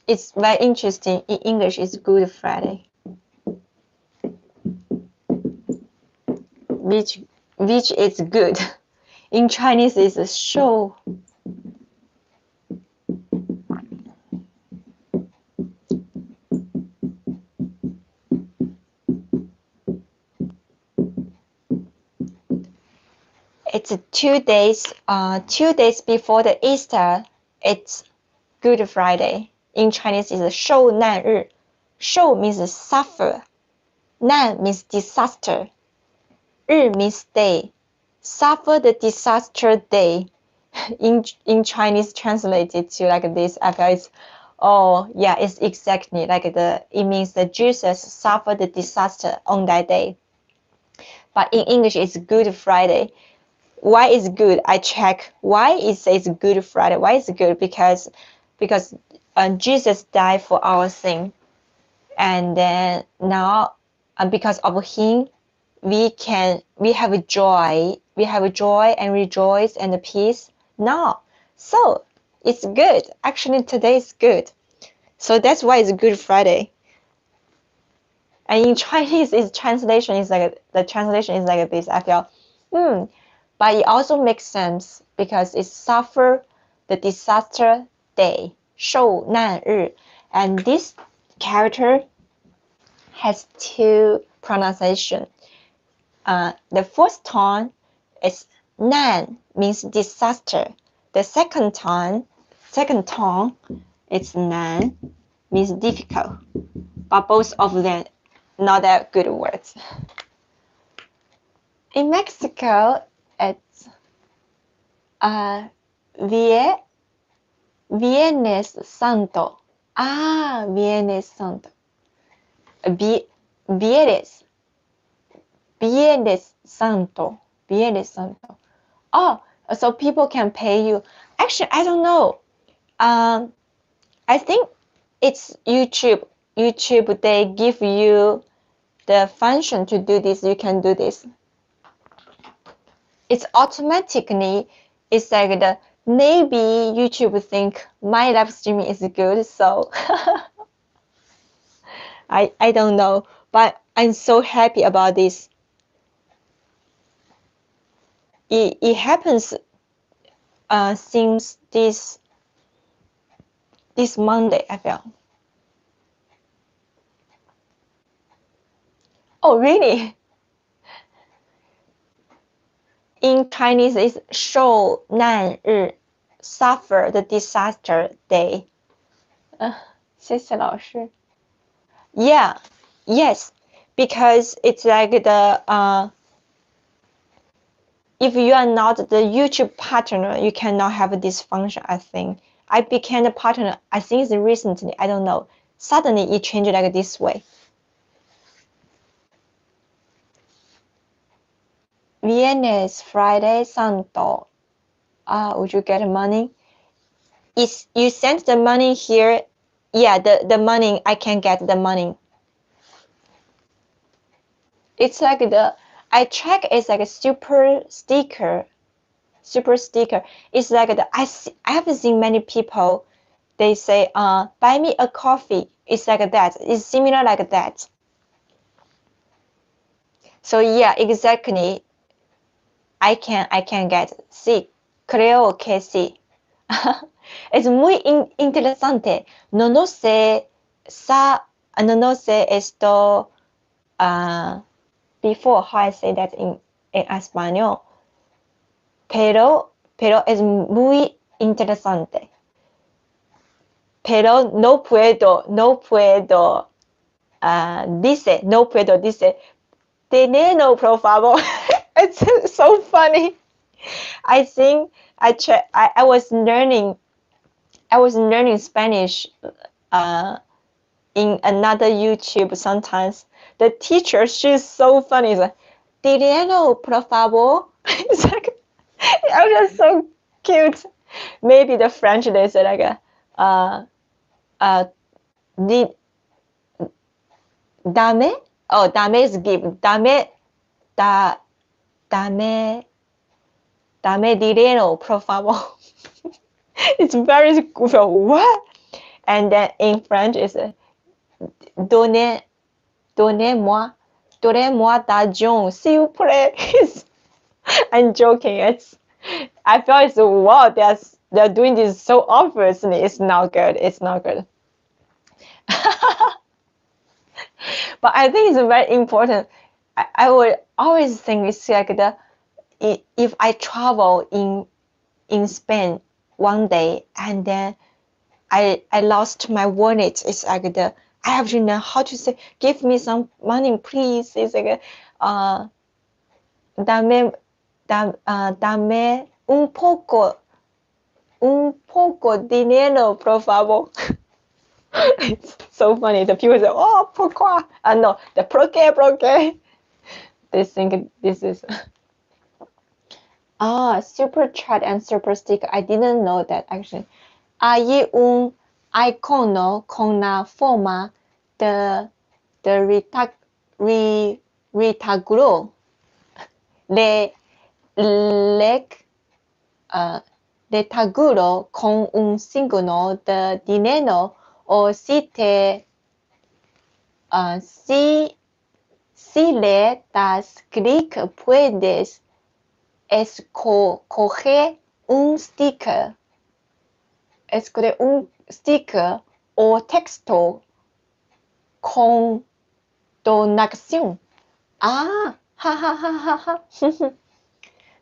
It's very interesting. In English, it's Good Friday, which is good. In Chinese, it's a show. It's 2 days. 2 days before the Easter. It's Good Friday. In Chinese, it's 受难日. 受 means suffer. 难 means disaster. 日 means day. Suffer the disaster day. In Chinese, translated to like this. I feel it's it's exactly like it means that Jesus suffered the disaster on that day. But in English, it's Good Friday. Why is good? I check why it says Good Friday. Why is it good? Because Jesus died for our sin, and then now because of him we have joy and rejoice and peace now. So it's good. Actually, today is good. So that's why it's Good Friday. And in Chinese, the translation is like this. I feel but it also makes sense because it suffer the disaster day, 受难日, and this character has 2 pronunciation. The first tone is 难 means disaster. The second tone is 难 means difficult. But both of them not that good words. In Mexico, it's Viernes Santo. Viernes Santo. Viernes Santo. Viernes Santo. Oh, so people can pay you. Actually, I don't know. I think it's YouTube. YouTube, they give you the function to do this. You can do this. It's automatically, it's like maybe YouTube think my live streaming is good, so I don't know, but I'm so happy about this. It happens since this Monday, I feel. Oh, really? In Chinese, it's 受难日, suffer the disaster day. 谢谢老师. Yeah, yes, because it's like if you are not the YouTube partner, you cannot have this function, I think. I became a partner, I think it's recently, I don't know. Suddenly it changed like this way. Viernes, Friday, Santo. Would you get money? You sent the money here. Yeah, the money, I can get the money. It's like I check, it's like a super sticker. It's like I have seen many people, they say, buy me a coffee. It's like that. It's similar like that. So yeah, exactly. I can get. Sí, creo que sí. Es muy interesante. No sé esto before how I say that in español. Pero es muy interesante. pero no puedo, dice, no puedo, dice, dinero, por favor. It's so funny. I think I was learning Spanish in another YouTube sometimes. The teacher, she's so funny. It's like, dinero, por favor. It's like, it was just so cute. Maybe the French, they say like, dame? Oh, dame is give. Dame dinero, por favor. It's very good. What? And then in French, it's donnez-moi d'argent, s'il vous plaît. I'm joking. I feel it's wow. They're doing this so obviously. It's not good. It's not good. But I think it's very important. I would always think it's like if I travel in Spain one day and then I lost my wallet, it's like I have to know how to say, give me some money, please. It's like dame un poco dinero, por favor. It's so funny. The people say, oh, pourquoi? No, the por qué. They think this is super chat and super sticker. I didn't know that actually. Hay un icono con la forma de rectángulo. Rectángulo con un signo de dinero. O si le das clic puedes escoger un sticker. Escoger un sticker o texto con donación.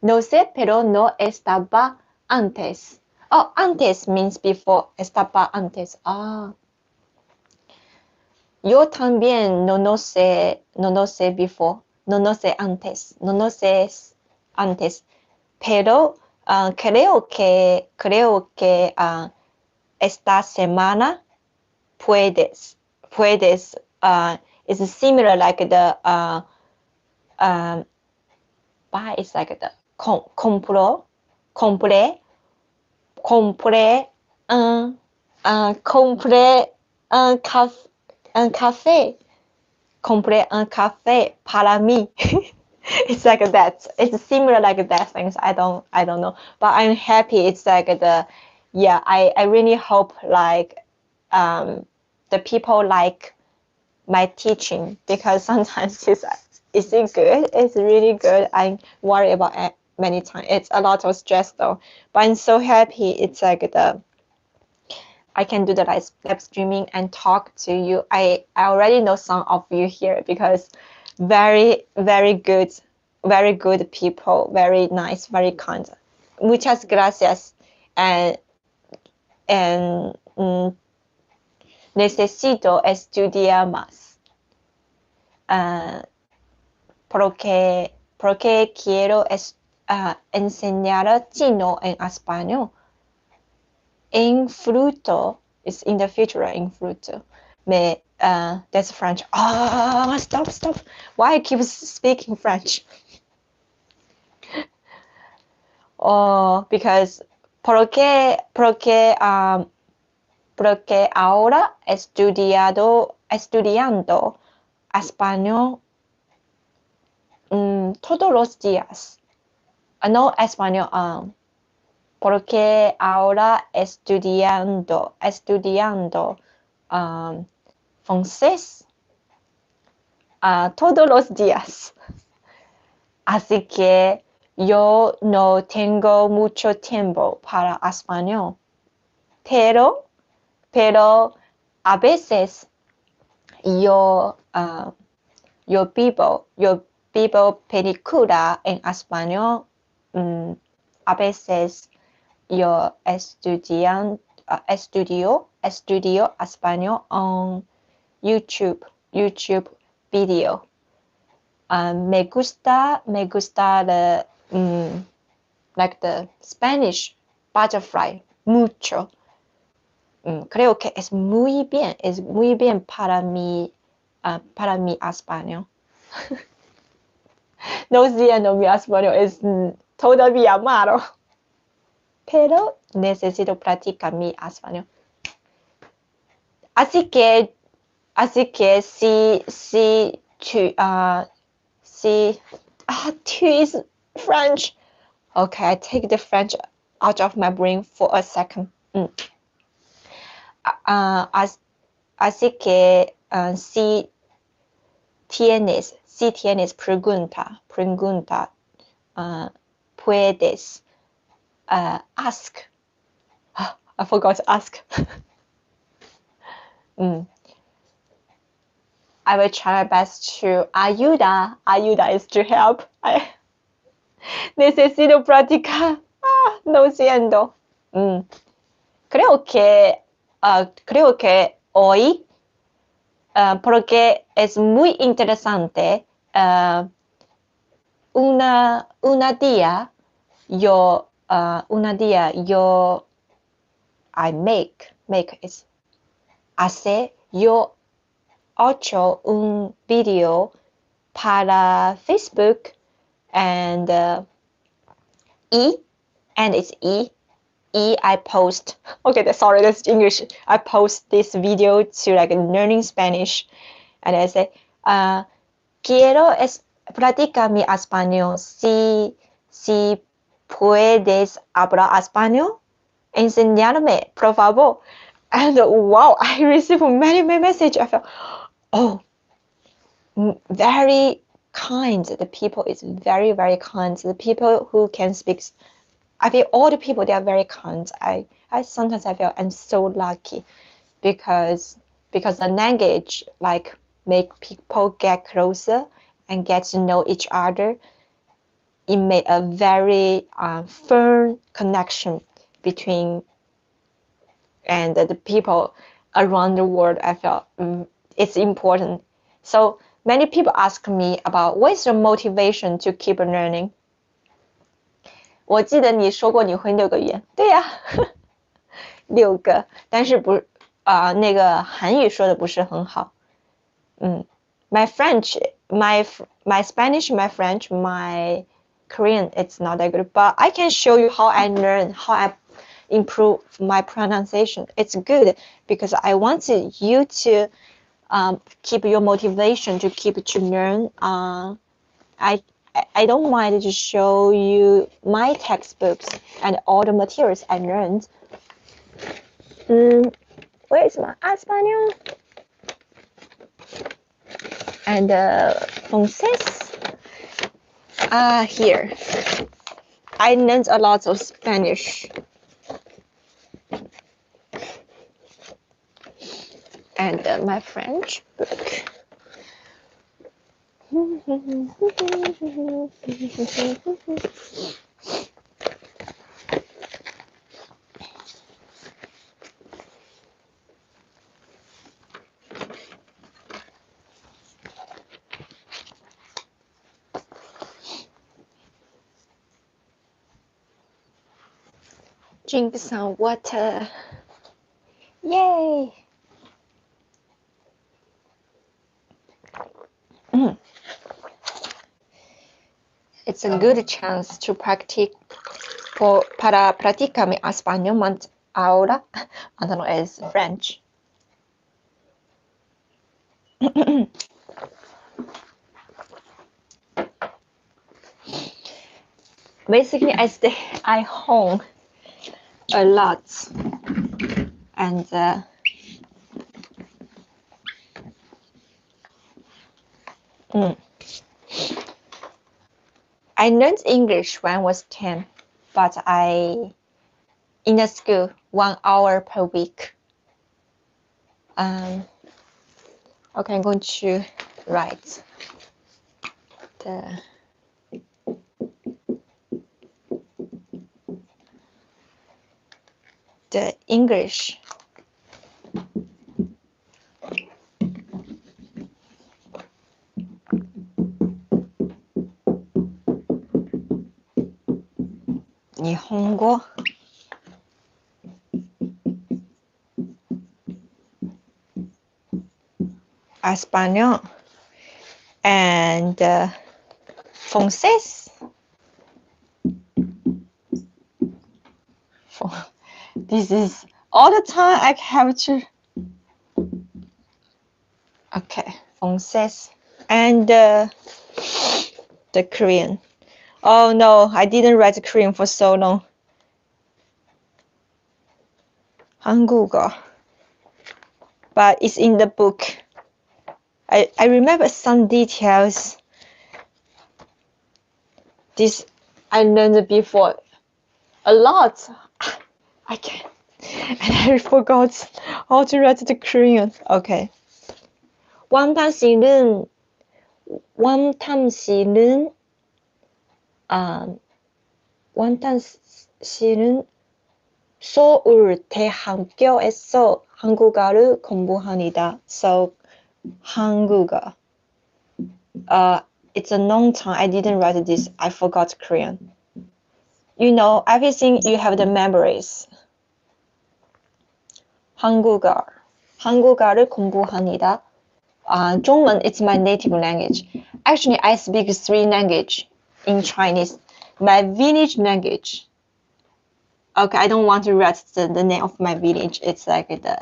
No sé, pero no estaba antes. Oh, antes means before. Estaba antes. Yo también no sé before. No sé antes. No sé antes. Pero creo que esta semana puedes. It's similar like the buy is like the compré un café. Compré un café para mí. It's like that. It's similar like that things. I don't know. But I'm happy. It's like I really hope like the people like my teaching, because sometimes is it good? It's really good. I worry about it many times. It's a lot of stress though. But I'm so happy. It's like I can do the live streaming and talk to you. I already know some of you here because very good people, very nice, very kind. Muchas gracias. And necesito estudiar más. Porque quiero enseñar chino en español. En fruto is in the future, in fruto. That's French. Stop. Why I keep speaking French? Because porque ahora estudiando español todos los días. No español. Porque ahora estudiando francés todos los días. Así que yo no tengo mucho tiempo para español. Pero a veces yo vivo película en español. A veces yo estudiando estudio español on YouTube video. Me gusta the like the Spanish butterfly mucho. Creo que es muy bien para mi español. No siendo mi español es todavía malo, pero necesito practicar mi español. Así que si tu is French. Okay, I take the French out of my brain for a second. Así que si tienes pregunta, puedes ask. I forgot to ask. I will try my best to ayuda. Ayuda is to help. Necesito practicar. No siento. Creo que hoy, porque es muy interesante, una día yo I make is yo hecho un video para Facebook and it's I post. Okay, sorry, that's English. I post this video to like learning Spanish, and I say, quiero practicar mi español. Si puedes hablar español, enseñarme, por favor. And wow, I received many messages. I felt, oh, very kind. The people is very, very kind. The people who can speak, I feel all the people, they are very kind. I sometimes I feel I'm so lucky because the language like make people get closer and get to know each other. It made a very firm connection between and the people around the world. I felt it's important. So many people ask me about what is your motivation to keep learning. 我记得你说过你会6个语言，对呀，6个，但是那个韩语说的不是很好。My French, my Spanish, my French, my Korean, it's not that good. But I can show you how I learn, how I improve my pronunciation. It's good because I want you to keep your motivation to keep to learn. I don't mind to show you my textbooks and all the materials I learned. Where is my español? And francés? Here. I learned a lot of Spanish. And my French book. ，drink some water. Yay! It's a good chance to para practicar mi español ahora. I don't know, it's French. Basically, I stay at home a lot, and I learned English when I was 10, but in the school 1 hour per week. Okay, I'm going to write the English. Nihongo, Español, and Francés. This is all the time I have to. Okay, Francés and the Korean. Oh no, I didn't write Korean for so long. 한국어. But it's in the book. I remember some details. This I learned before. A lot. I can't. And I forgot how to write the Korean. Okay. 원탄실은 서울대학교에서 한국어를 공부합니다. So 한국어. It's a long time. I didn't write this. I forgot Korean. You know everything. You have the memories. 한국어를 공부합니다. 中文 it's my native language. Actually, I speak 3 languages in Chinese. My village language. Okay, I don't want to write the name of my village. It's like the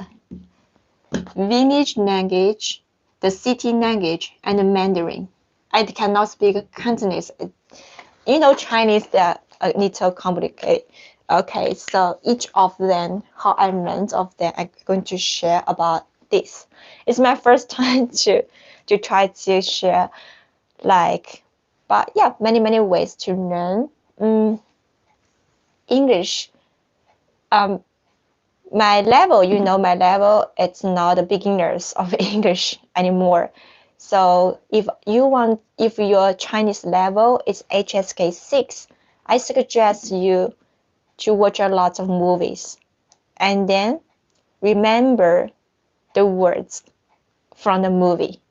village language, the city language, and the Mandarin. I cannot speak Cantonese. You know, Chinese, they're a little complicated. Okay, so each of them, how I learned of them, I'm going to share about this. It's my first time to try to share, like, but yeah, many ways to learn English. My level, you know, my level, it's not the beginners of English anymore. So if your Chinese level is HSK 6, I suggest you to watch a lot of movies and then remember the words from the movie.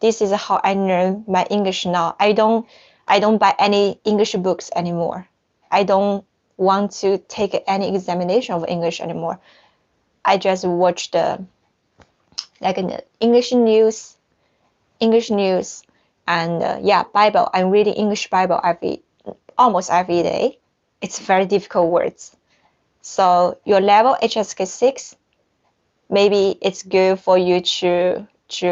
This is how I learn my English now. I don't buy any English books anymore. I don't want to take any examination of English anymore. I just watch the English news, and yeah, Bible. I'm reading English Bible almost every day. It's very difficult words. So your level HSK 6, maybe it's good for you to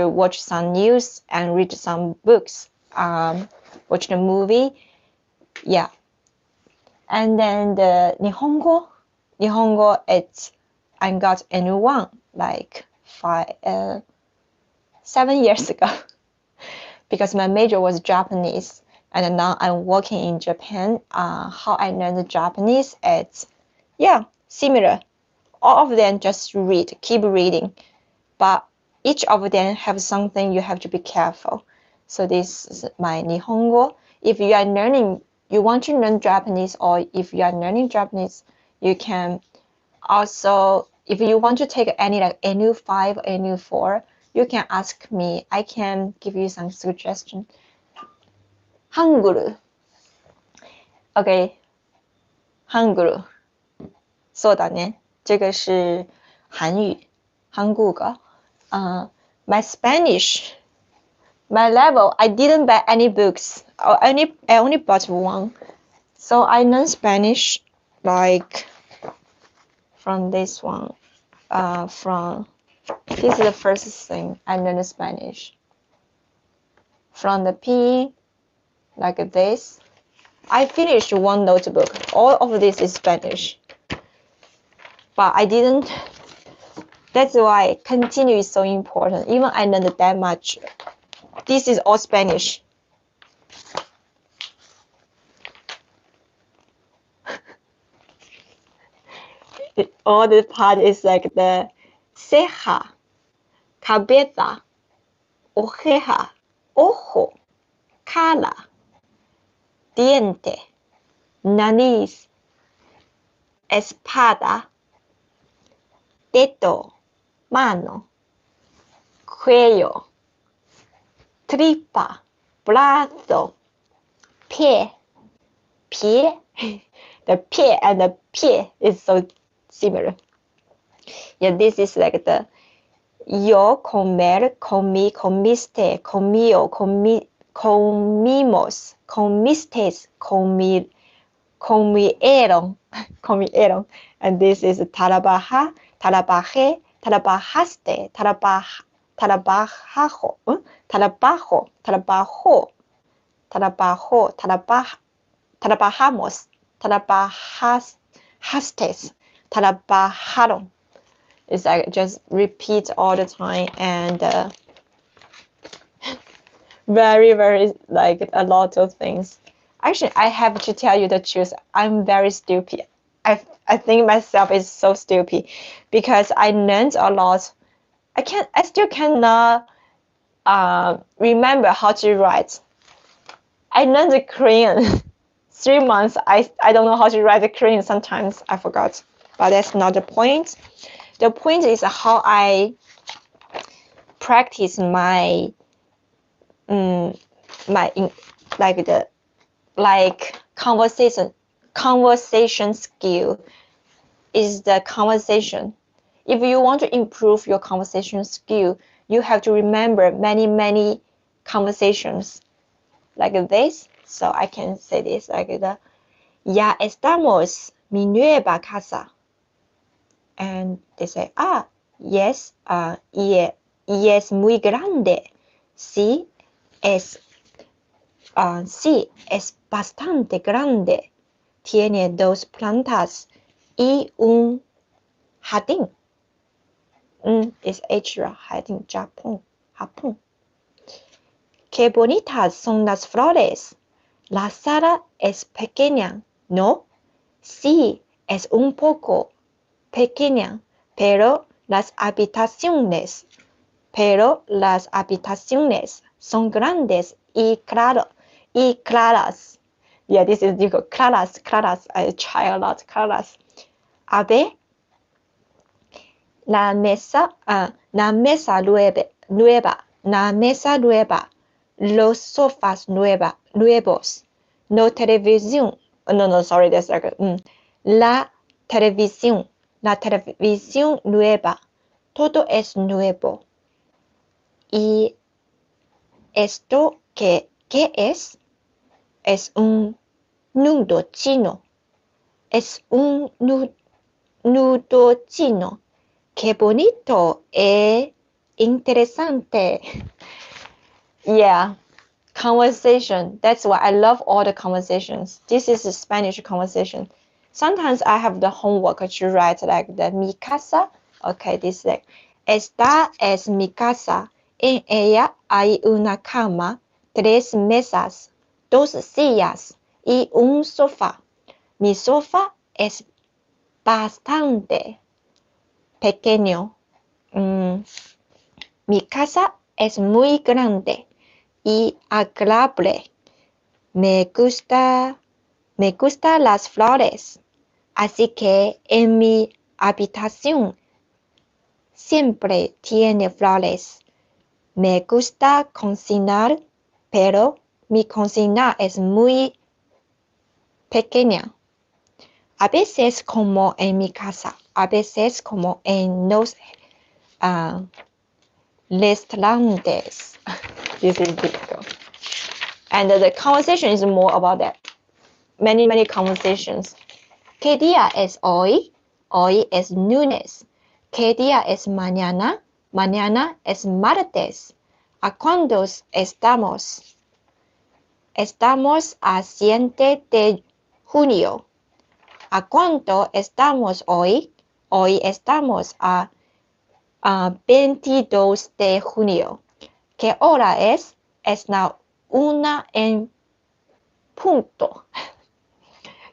watch some news and read some books, watch the movie, yeah. And then the Nihongo, it's I got a new one like 7 years ago because my major was Japanese and now I'm working in Japan. How I learned Japanese, it's similar. All of them just keep reading, but each of them have something you have to be careful. So this is my Nihongo. If you are learning, you want to learn Japanese, or if you are learning Japanese, you can also, if you want to take any like NU5 or NU4, you can ask me. I can give you some suggestion. 한글. Okay. 한글. そうだね。这个是韩语，韩国。My Spanish, my level, I didn't buy any books. I only bought one. So I learned Spanish like from this one. This is the first thing I learned Spanish. From the Pinyin, like this. I finished one notebook. All of this is Spanish. But I didn't. That's why continue is so important. Even I learned that much. This is all Spanish. All the part is like the ceja, cabeza, oreja, ojo, cara, diente, nariz, espada, dedo, mano, cuello, tripa, brazo, pie. The pie and the pie is so similar. Yeah, this is like the yo comer, comí, comiste, comío, comimos, comistes, comieron, comieron. And this is trabaja, trabajé, trabajaste, trabajo, trabajo, trabajamos, trabajastes, trabajaron. It's like just repeat all the time, and very, very like a lot of things. Actually, I have to tell you the truth. I'm very stupid. I think myself is so stupid because I learned a lot. I still cannot remember how to write. I learned the Korean 3 months. I don't know how to write the Korean. Sometimes I forgot, but that's not the point. The point is how I practice my conversation skill is the conversation. If you want to improve your conversation skill, you have to remember many conversations like this. So I can say this like the ya estamos mi nueva casa. And they say, yes, y es muy grande. Sí, es bastante grande. Tiene 2 plantas y un jardín. Es extra jardín, Japón. Qué bonitas son las flores. La sala es pequeña, ¿no? Sí, es un poco pequeña, pero las habitaciones son grandes y claras. Yeah, this is difficult. Claras. I try a lot. Claras. A ver, la mesa nueva, los sofás nuevos, no televisión. No, sorry, that's like la televisión nueva, todo es nuevo. Y esto ¿qué es? Es un nudo chino. Es un nudo chino. Qué bonito e interesante. Yeah, conversation. That's why I love all the conversations. This is a Spanish conversation. Sometimes I have the homework to write like the mi casa. Okay, this is like, esta es mi casa. En ella hay una cama, 3 mesas, 2 sillas y un sofá. Mi sofá es bastante pequeño. Mi casa es muy grande y agradable. Me gusta las flores. Así que en mi habitación siempre tiene flores. Me gusta cocinar, pero mi cocina es muy pequeña. A veces como en mi casa, a veces como en los restaurantes. This is difficult. And the conversation is more about that. Many conversations. ¿Qué día es hoy? Hoy es lunes. ¿Qué día es mañana? Mañana es martes. ¿A cuándo estamos? Estamos a 7 de junio. ¿A cuánto estamos hoy? Hoy estamos a 22 de junio. ¿Qué hora es? Es la 1 en punto.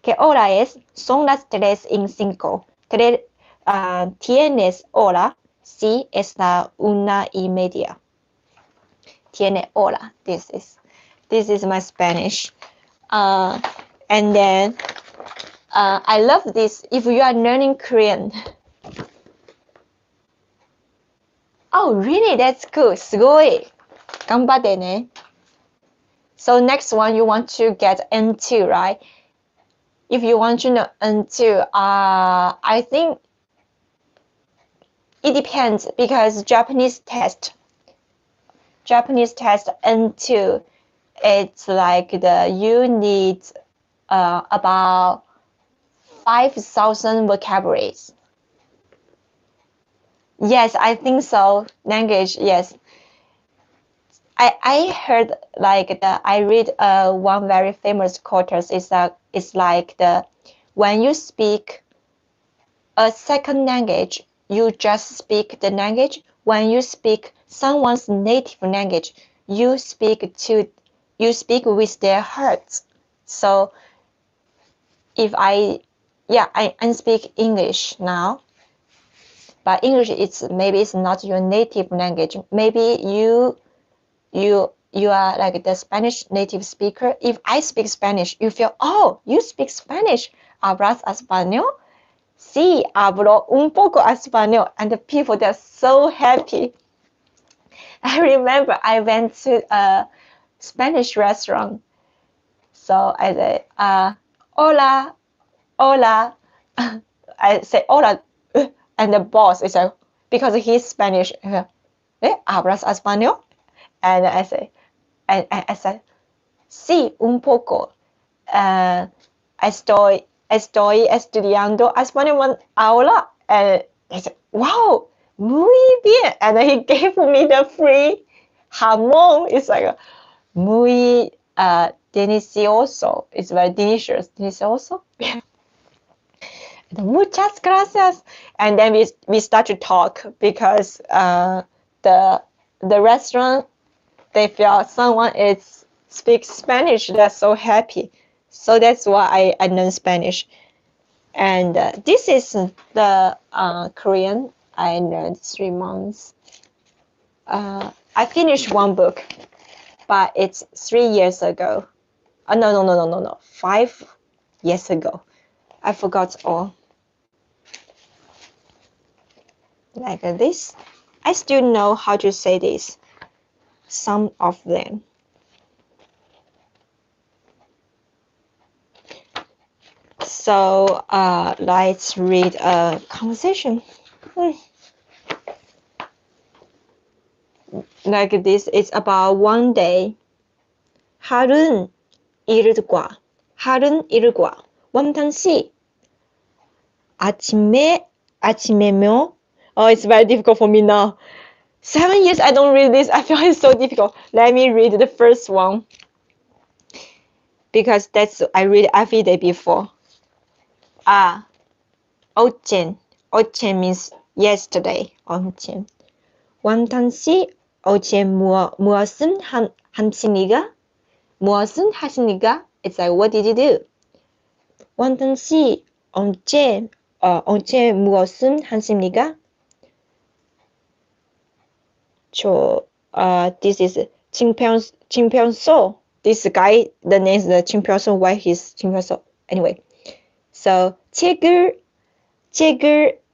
¿Qué hora es? Son las 3:05. ¿Tienes hora? Sí, es la 1:30. Tiene hora. This is my Spanish. And then I love this. If you are learning Korean, Oh, really? That's cool. すごい。頑張ってね。So next one, you want to get N2, right? If you want to know N2, I think it depends because Japanese test N2, it's like you need about 5,000 vocabularies. Yes, I think so. Language, yes. I heard I read one very famous quote is that it's like when you speak a second language, you just speak the language. When you speak someone's native language, you speak with their heart. So if I speak English now, but English maybe it's not your native language. Maybe you are like the Spanish native speaker. If I speak Spanish, you feel, oh, you speak Spanish. ¿Hablas español? Sí, hablo un poco español. And the people, they're so happy. I remember I went to a Spanish restaurant. So I say, hola, hola. I say, hola. And the boss is like, because he's Spanish, ¿hablas español? And I say, I said, sí, un poco. Estoy estudiando español 1 aula. And I said, wow, muy bien. And he gave me the free jamón. It's like muy delicioso. It's very delicious. Delicioso. Muchas gracias. And then we start to talk because the restaurant, they feel someone speaks Spanish. They're so happy. So that's why I learned Spanish. And this is the Korean I learned 3 months. I finished one book, but it's 3 years ago. No. 5 years ago. I forgot all. Like this. I still know how to say this. Some of them. So let's read a conversation. Like this, it's about one day. 하루는 일과 원탄시 아침에며. Oh, it's very difficult for me now. 7 years I don't read this. I feel it's so difficult. Let me read the first one. Because I read every day before. 어젠 means yesterday. 어젠. 원탄씨 어제 무엇은 하시니가? It's like, what did you do? 원탄씨 어제 무엇은 하십니까? This is Chimpenso. This guy, the name is Chimpenso. Why he's Chimpenso? Anyway, so 책을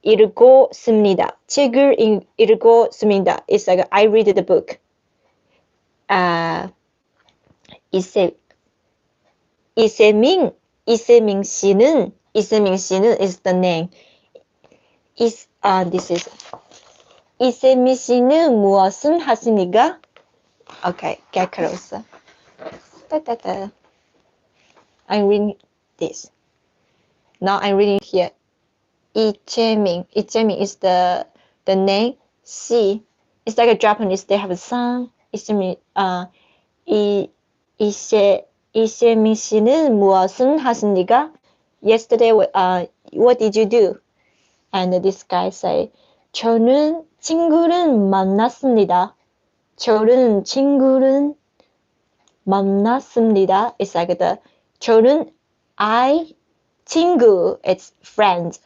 읽었습니다. It's like I read the book. 이세민 씨는 is the name. This is 이세민 씨는 무엇을 하십니까? Okay, get closer. I'm reading this. Now I'm reading here. 이재민 is the name. C. It's like a Japanese. They have a song. 이재민 씨는 무엇을 하십니까? Yesterday, what did you do? And this guy say, 저는 친구를 만났습니다. It's like 저는 친구, it's friend.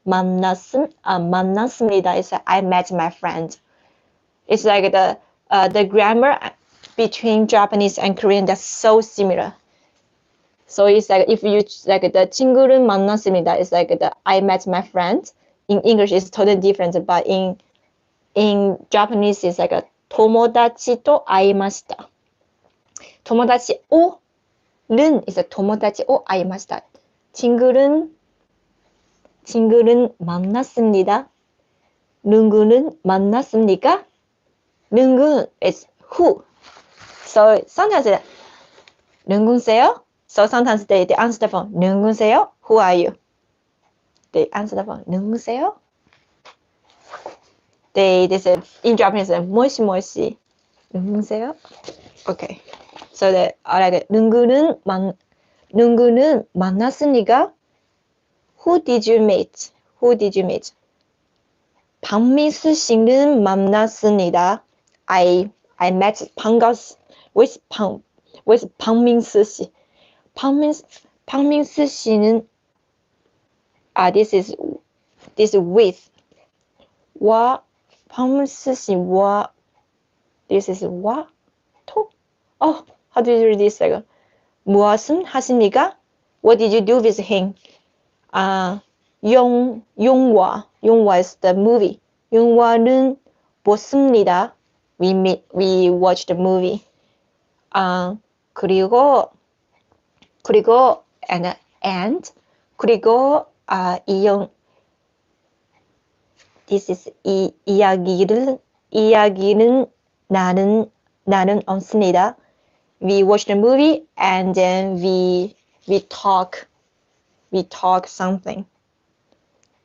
만났습니다. It's like I met my friend. It's like the grammar between Japanese and Korean, that's so similar. So it's like if you like the 친구를 만났습니다, it's like I met my friend. In English, it's totally different, but in in Japanese is like a 友達と会いました。友達を른 is a 友達を会いました。친구는 만났습니다. 누구는 만났습니까? 누구 is who. So sometimes 누구세요? So sometimes they answer the phone. 누구세요? Who are you? They answer the phone. 누구세요? They say in Japanese, 모시모시. 누구세요? Okay. So they are like 누구는 만났습니까? Who did you meet? Who did you meet? 박민수 씨는 만났습니다. I met with 박민수 씨. 박민수 씨는 this is with. 와 박민수 씨 와 this is 와 토. Oh, how do you read this? 무엇은 하십니까? What did you do with him? 영화 is the movie. 영화는 보습니다. We watched the movie. 그리고 이용 this is 이야기는 나는 없습니다. We watched the movie and then we talk something.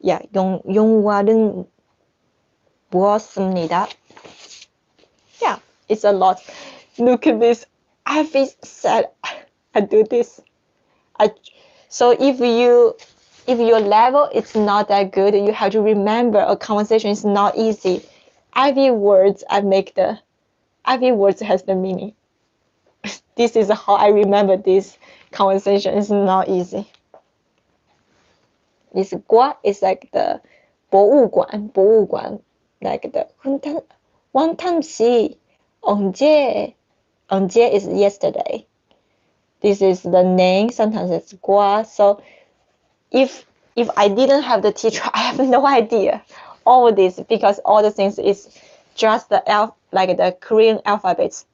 Yeah, 영화는 보았습니다. Yeah, it's a lot. Look at this. I feel sad. I do this. So if your level is not that good, you have to remember a conversation is not easy. Every words has the meaning. This is how I remember this conversation. It's not easy. This 과 is like the 博物馆 like the 원탐시 언제 is yesterday. This is the name. Sometimes it's 과. So if I didn't have the teacher, I have no idea all of this because all the things is just the Korean alphabet.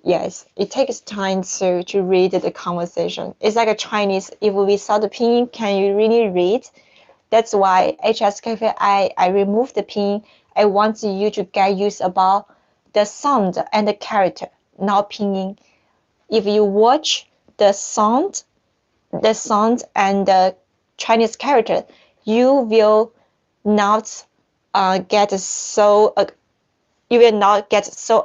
Yes, it takes time to read the conversation. It's like a Chinese. If we saw the pinyin, can you really read? That's why HSKF, I removed the pinyin. I want you to get used about the sound and the character, not pinyin. If you watch the sound and the Chinese character, you will not get so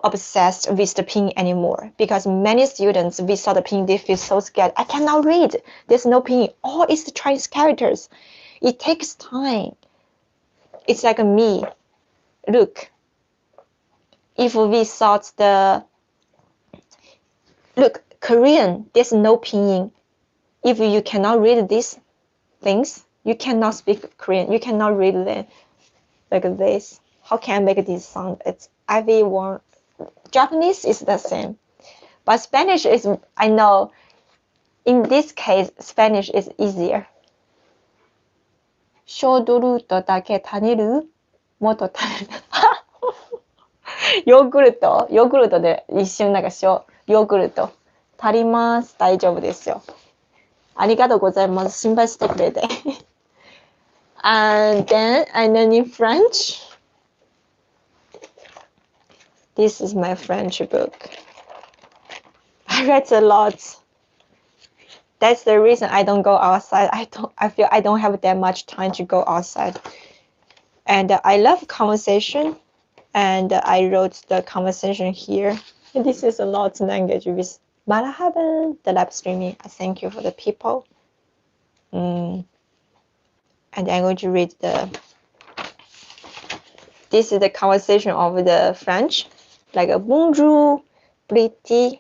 obsessed with the pinyin anymore because many students, we saw the pinyin, they feel so scared. I cannot read. There's no pinyin. All is the Chinese characters. It takes time. It's like me. Look, if we thought Korean, there's no pinyin. If you cannot read these things, you cannot speak Korean. You cannot read them like this. How can I make this sound? It's everyone. Japanese is the same, but Spanish is, I know, in this case, Spanish is easier. 小ドルトだけ食べる？もっと食べる？ヨーグルトで一瞬ヨーグルト足ります。大丈夫ですよ。ありがとうございます。心配してくれて。And then I learned French. This is my French book. I read a lot. That's the reason I don't go outside. I feel I don't have that much time to go outside. And I love conversation. And I wrote the conversation here. And this is a lot of language with Marhaban, the live streaming. I thank you for the people. And I'm going to read this is the conversation of the French. Like a bonjour, pretty.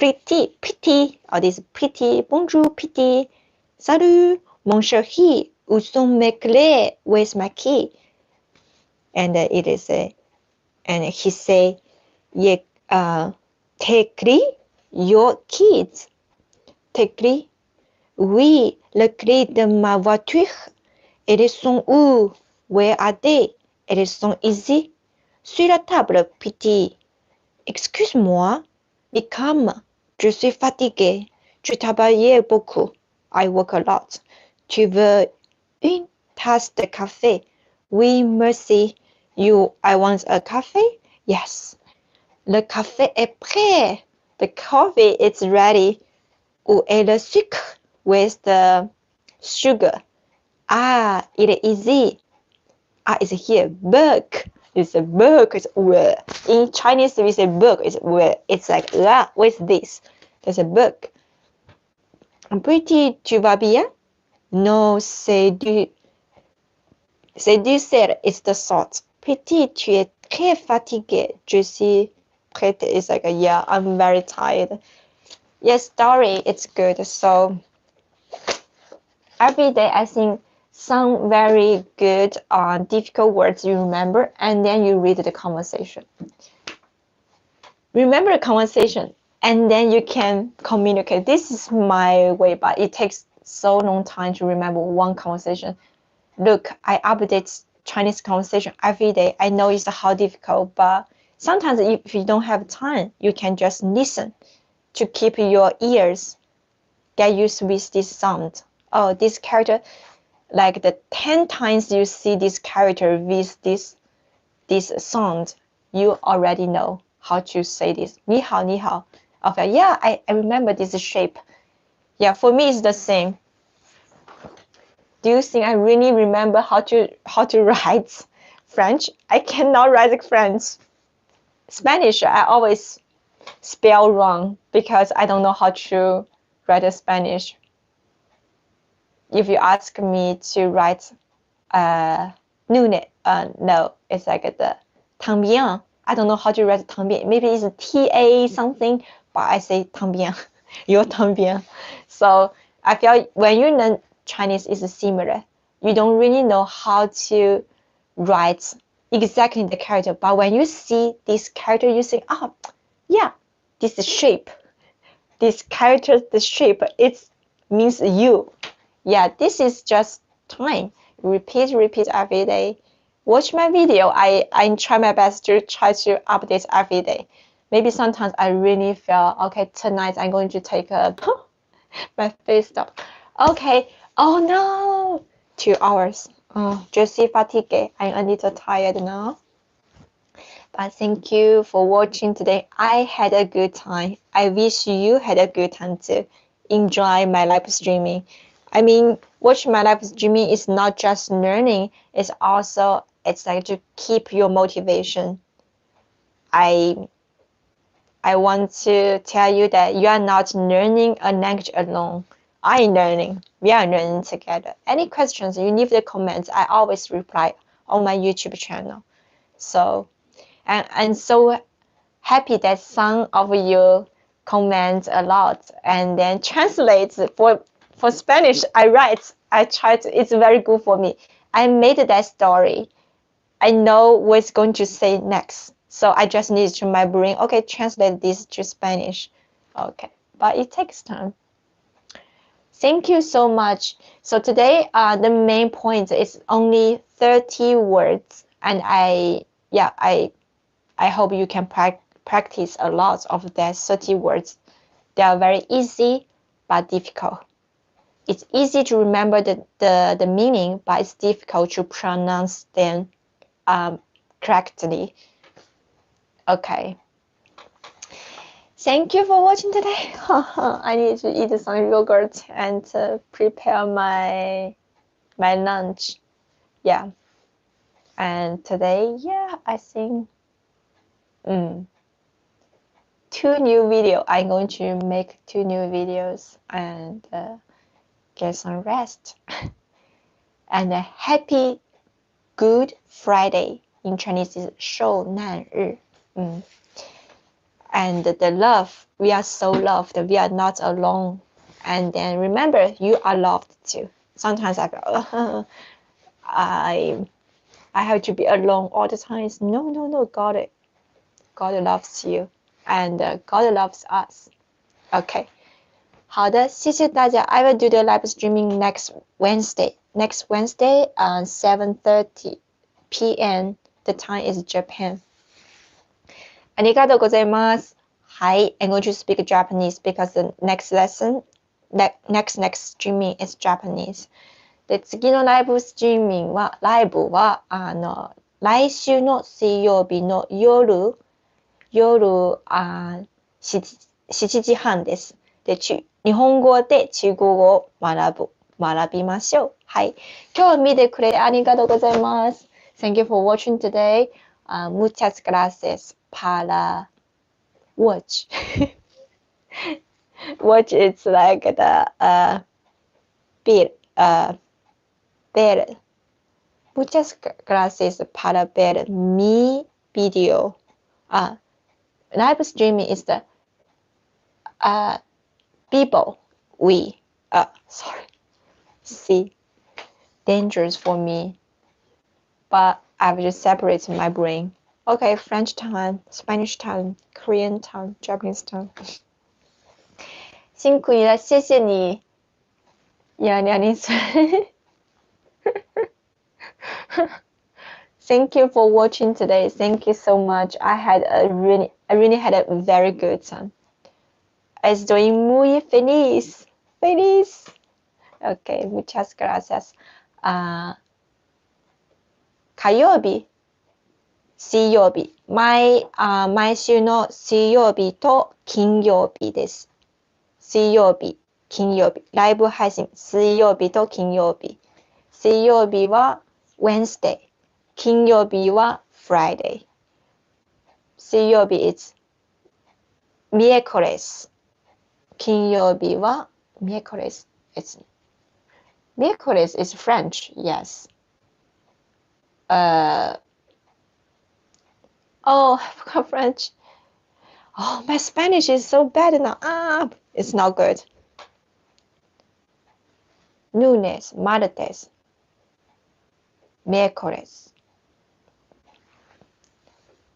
Or this pretty, bonjour, pretty. Salut, mon chéri, où sont mes clés? Where's my key? And it is and he say, t'écris your keys. T'écris? Oui, le clé de ma voiture. Elles sont où? Where are they? It is so easy. Sur la table, petit. Excuse-moi. Mais calme. Je suis fatigué. Je travaille beaucoup. I work a lot. Tu veux une tasse de café? Oui, merci. I want a coffee? Yes. Le café est prêt. The coffee is ready. Où est le sucre? Where's the sugar? Ah, it is easy. Ah, it's here. Book. It's a book. It's word. In Chinese, we say book. It's word. It's like, ah, what's this? There's a book. Petit, tu vas bien? No, c'est du sel. It's the salt. Petit, tu es très fatigué. Je suis prête. It's like, yeah, I'm very tired. Yes, story, it's good. So every day, I think some very good difficult words you remember, and then you read the conversation. Remember the conversation, and then you can communicate. This is my way, but it takes so long time to remember one conversation. Look, I update Chinese conversation every day. I know it's how difficult, but sometimes if you don't have time, you can just listen to keep your ears get used with this sound. Oh, this character, like the 10 times you see this character with this sound, you already know how to say this. 你好, 你好. Okay, yeah, I remember this shape. Yeah, for me it's the same. Do you think I really remember how to write French? I cannot write French. Spanish, I always spell wrong because I don't know how to write Spanish. If you ask me to write no, it's like the también. I don't know how to write también. Maybe it's TA something, but I say también. Yo también. So I feel when you learn Chinese is similar. You don't really know how to write exactly the character, but when you see this character, you think, oh, yeah, this shape, this character, the shape, it means you. Yeah, this is just time. Repeat every day. Watch my video. I try my best to update every day. Maybe sometimes I really feel, okay, tonight I'm going to take my face up. Okay, oh no, 2 hours. Oh, je suis fatiguée. I'm a little tired now. But thank you for watching today. I had a good time. I wish you had a good time too. Enjoy my live streaming. I mean, watching my live streaming is not just learning. It's like to keep your motivation. I want to tell you that you are not learning a language alone. I'm learning. We are learning together. Any questions, you leave the comments. I always reply on my YouTube channel. So, and I'm so happy that some of you comment a lot and then translate for Spanish. I try to, it's very good for me. I made that story. I know what's going to say next. So I just need to my brain, okay, translate this to Spanish. Okay, but it takes time. Thank you so much. So today, the main point is only 30 words, and I hope you can practice a lot of that 30 words. They are very easy but difficult. It's easy to remember the meaning, but it's difficult to pronounce them correctly. Okay. Thank you for watching today. I need to eat some yogurt and prepare my lunch. Yeah. And today, yeah, I think 2 new videos. I'm going to make 2 new videos and get some rest. And a happy Good Friday. In Chinese is 受难日. And the love, we are so loved. We are not alone. And then remember, you are loved too. Sometimes I feel, I have to be alone all the time. No, God loves you. And God loves us. Okay. 好的，谢谢大家. I will do the live streaming next Wednesday. Next Wednesday, 7:30 p.m. The time is Japan. ありがとうございます。はい、I'm going to speak Japanese because the next streaming is Japanese. で、次のライブストリーミングは、来週の水曜日の夜7時半です。で、日本語で中国語を学びましょう。はい。今日見てくれてありがとうございます。Thank you for watching today. Muchas gracias para watch. Watch is like the ver. Muchas gracias para ver mi video. Live streaming is the people see dangerous for me, but I've just separated my brain. Okay, French time, Spanish time, Korean time, Japanese time. 辛苦你了，谢谢你。Thank you for watching today. Thank you so much. I really had a very good time. Estoy muy feliz. Okay, muchas gracias. 火曜日、水曜日、毎週の水曜日と金曜日です。水曜日、金曜日、ライブ配信、水曜日と金曜日。水曜日は Wednesday、金曜日は Friday。水曜日 is miércoles。金曜日は miércoles。Miércoles is French, yes. Oh, I forgot French. Oh, my Spanish is so bad now. It's not good. Lunes, martes, miércoles,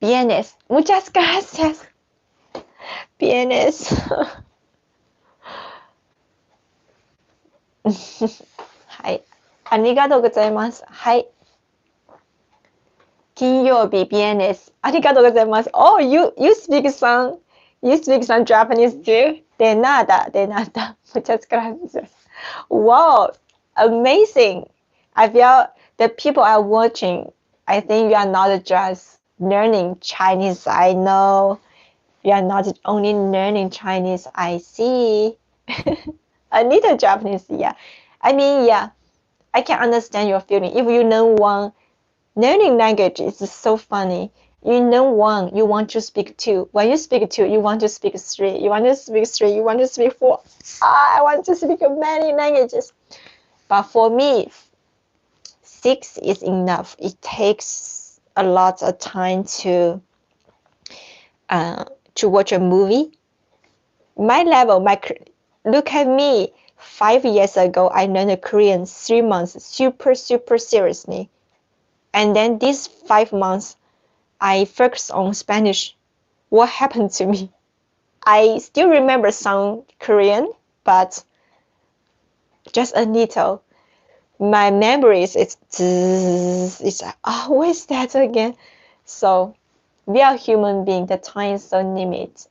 viernes. Muchas gracias. Viernes. はい。ありがとうございます。はい。金曜日 viernes。ありがとうございます。Oh, you speak some Japanese too? De nada. Muchas gracias. Wow, amazing. I feel the people are watching. I think you are not just learning Chinese. I know you are not only learning Chinese. I see. A little Japanese, yeah. I mean, yeah, I can understand your feeling. If you know one, learning language is so funny. You know one, you want to speak two. When you speak two, you want to speak three. You want to speak three, you want to speak four. I want to speak many languages. But for me, 6 is enough. It takes a lot of time to watch a movie. My level, look at me. 5 years ago, I learned Korean 3 months, super seriously. And then these 5 months, I focused on Spanish. What happened to me? I still remember some Korean, but just a little. My memories, it's always that again. So we are human beings. The time is so limited.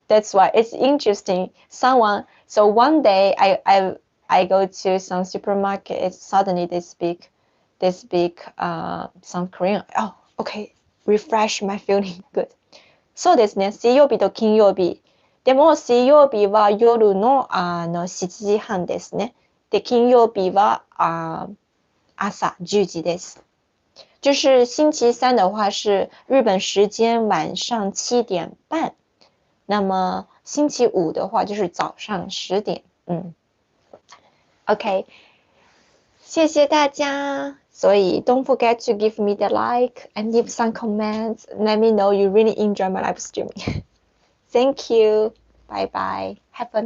That's why it's interesting. So one day I go to some supermarket. Suddenly they speak some Korean. Oh, okay. Refresh my feeling. Good. そうですね。水曜日と金曜日。でも水曜日は夜の7時半ですね。で金曜日は朝10時です。就是星期三的话是日本时间晚上7点半。那么星期五的话就是早上10点。OK， 谢谢大家。所以 don't forget to give me the like and leave some comments. Let me know you really enjoy my live streaming. Thank you. Bye bye. Have a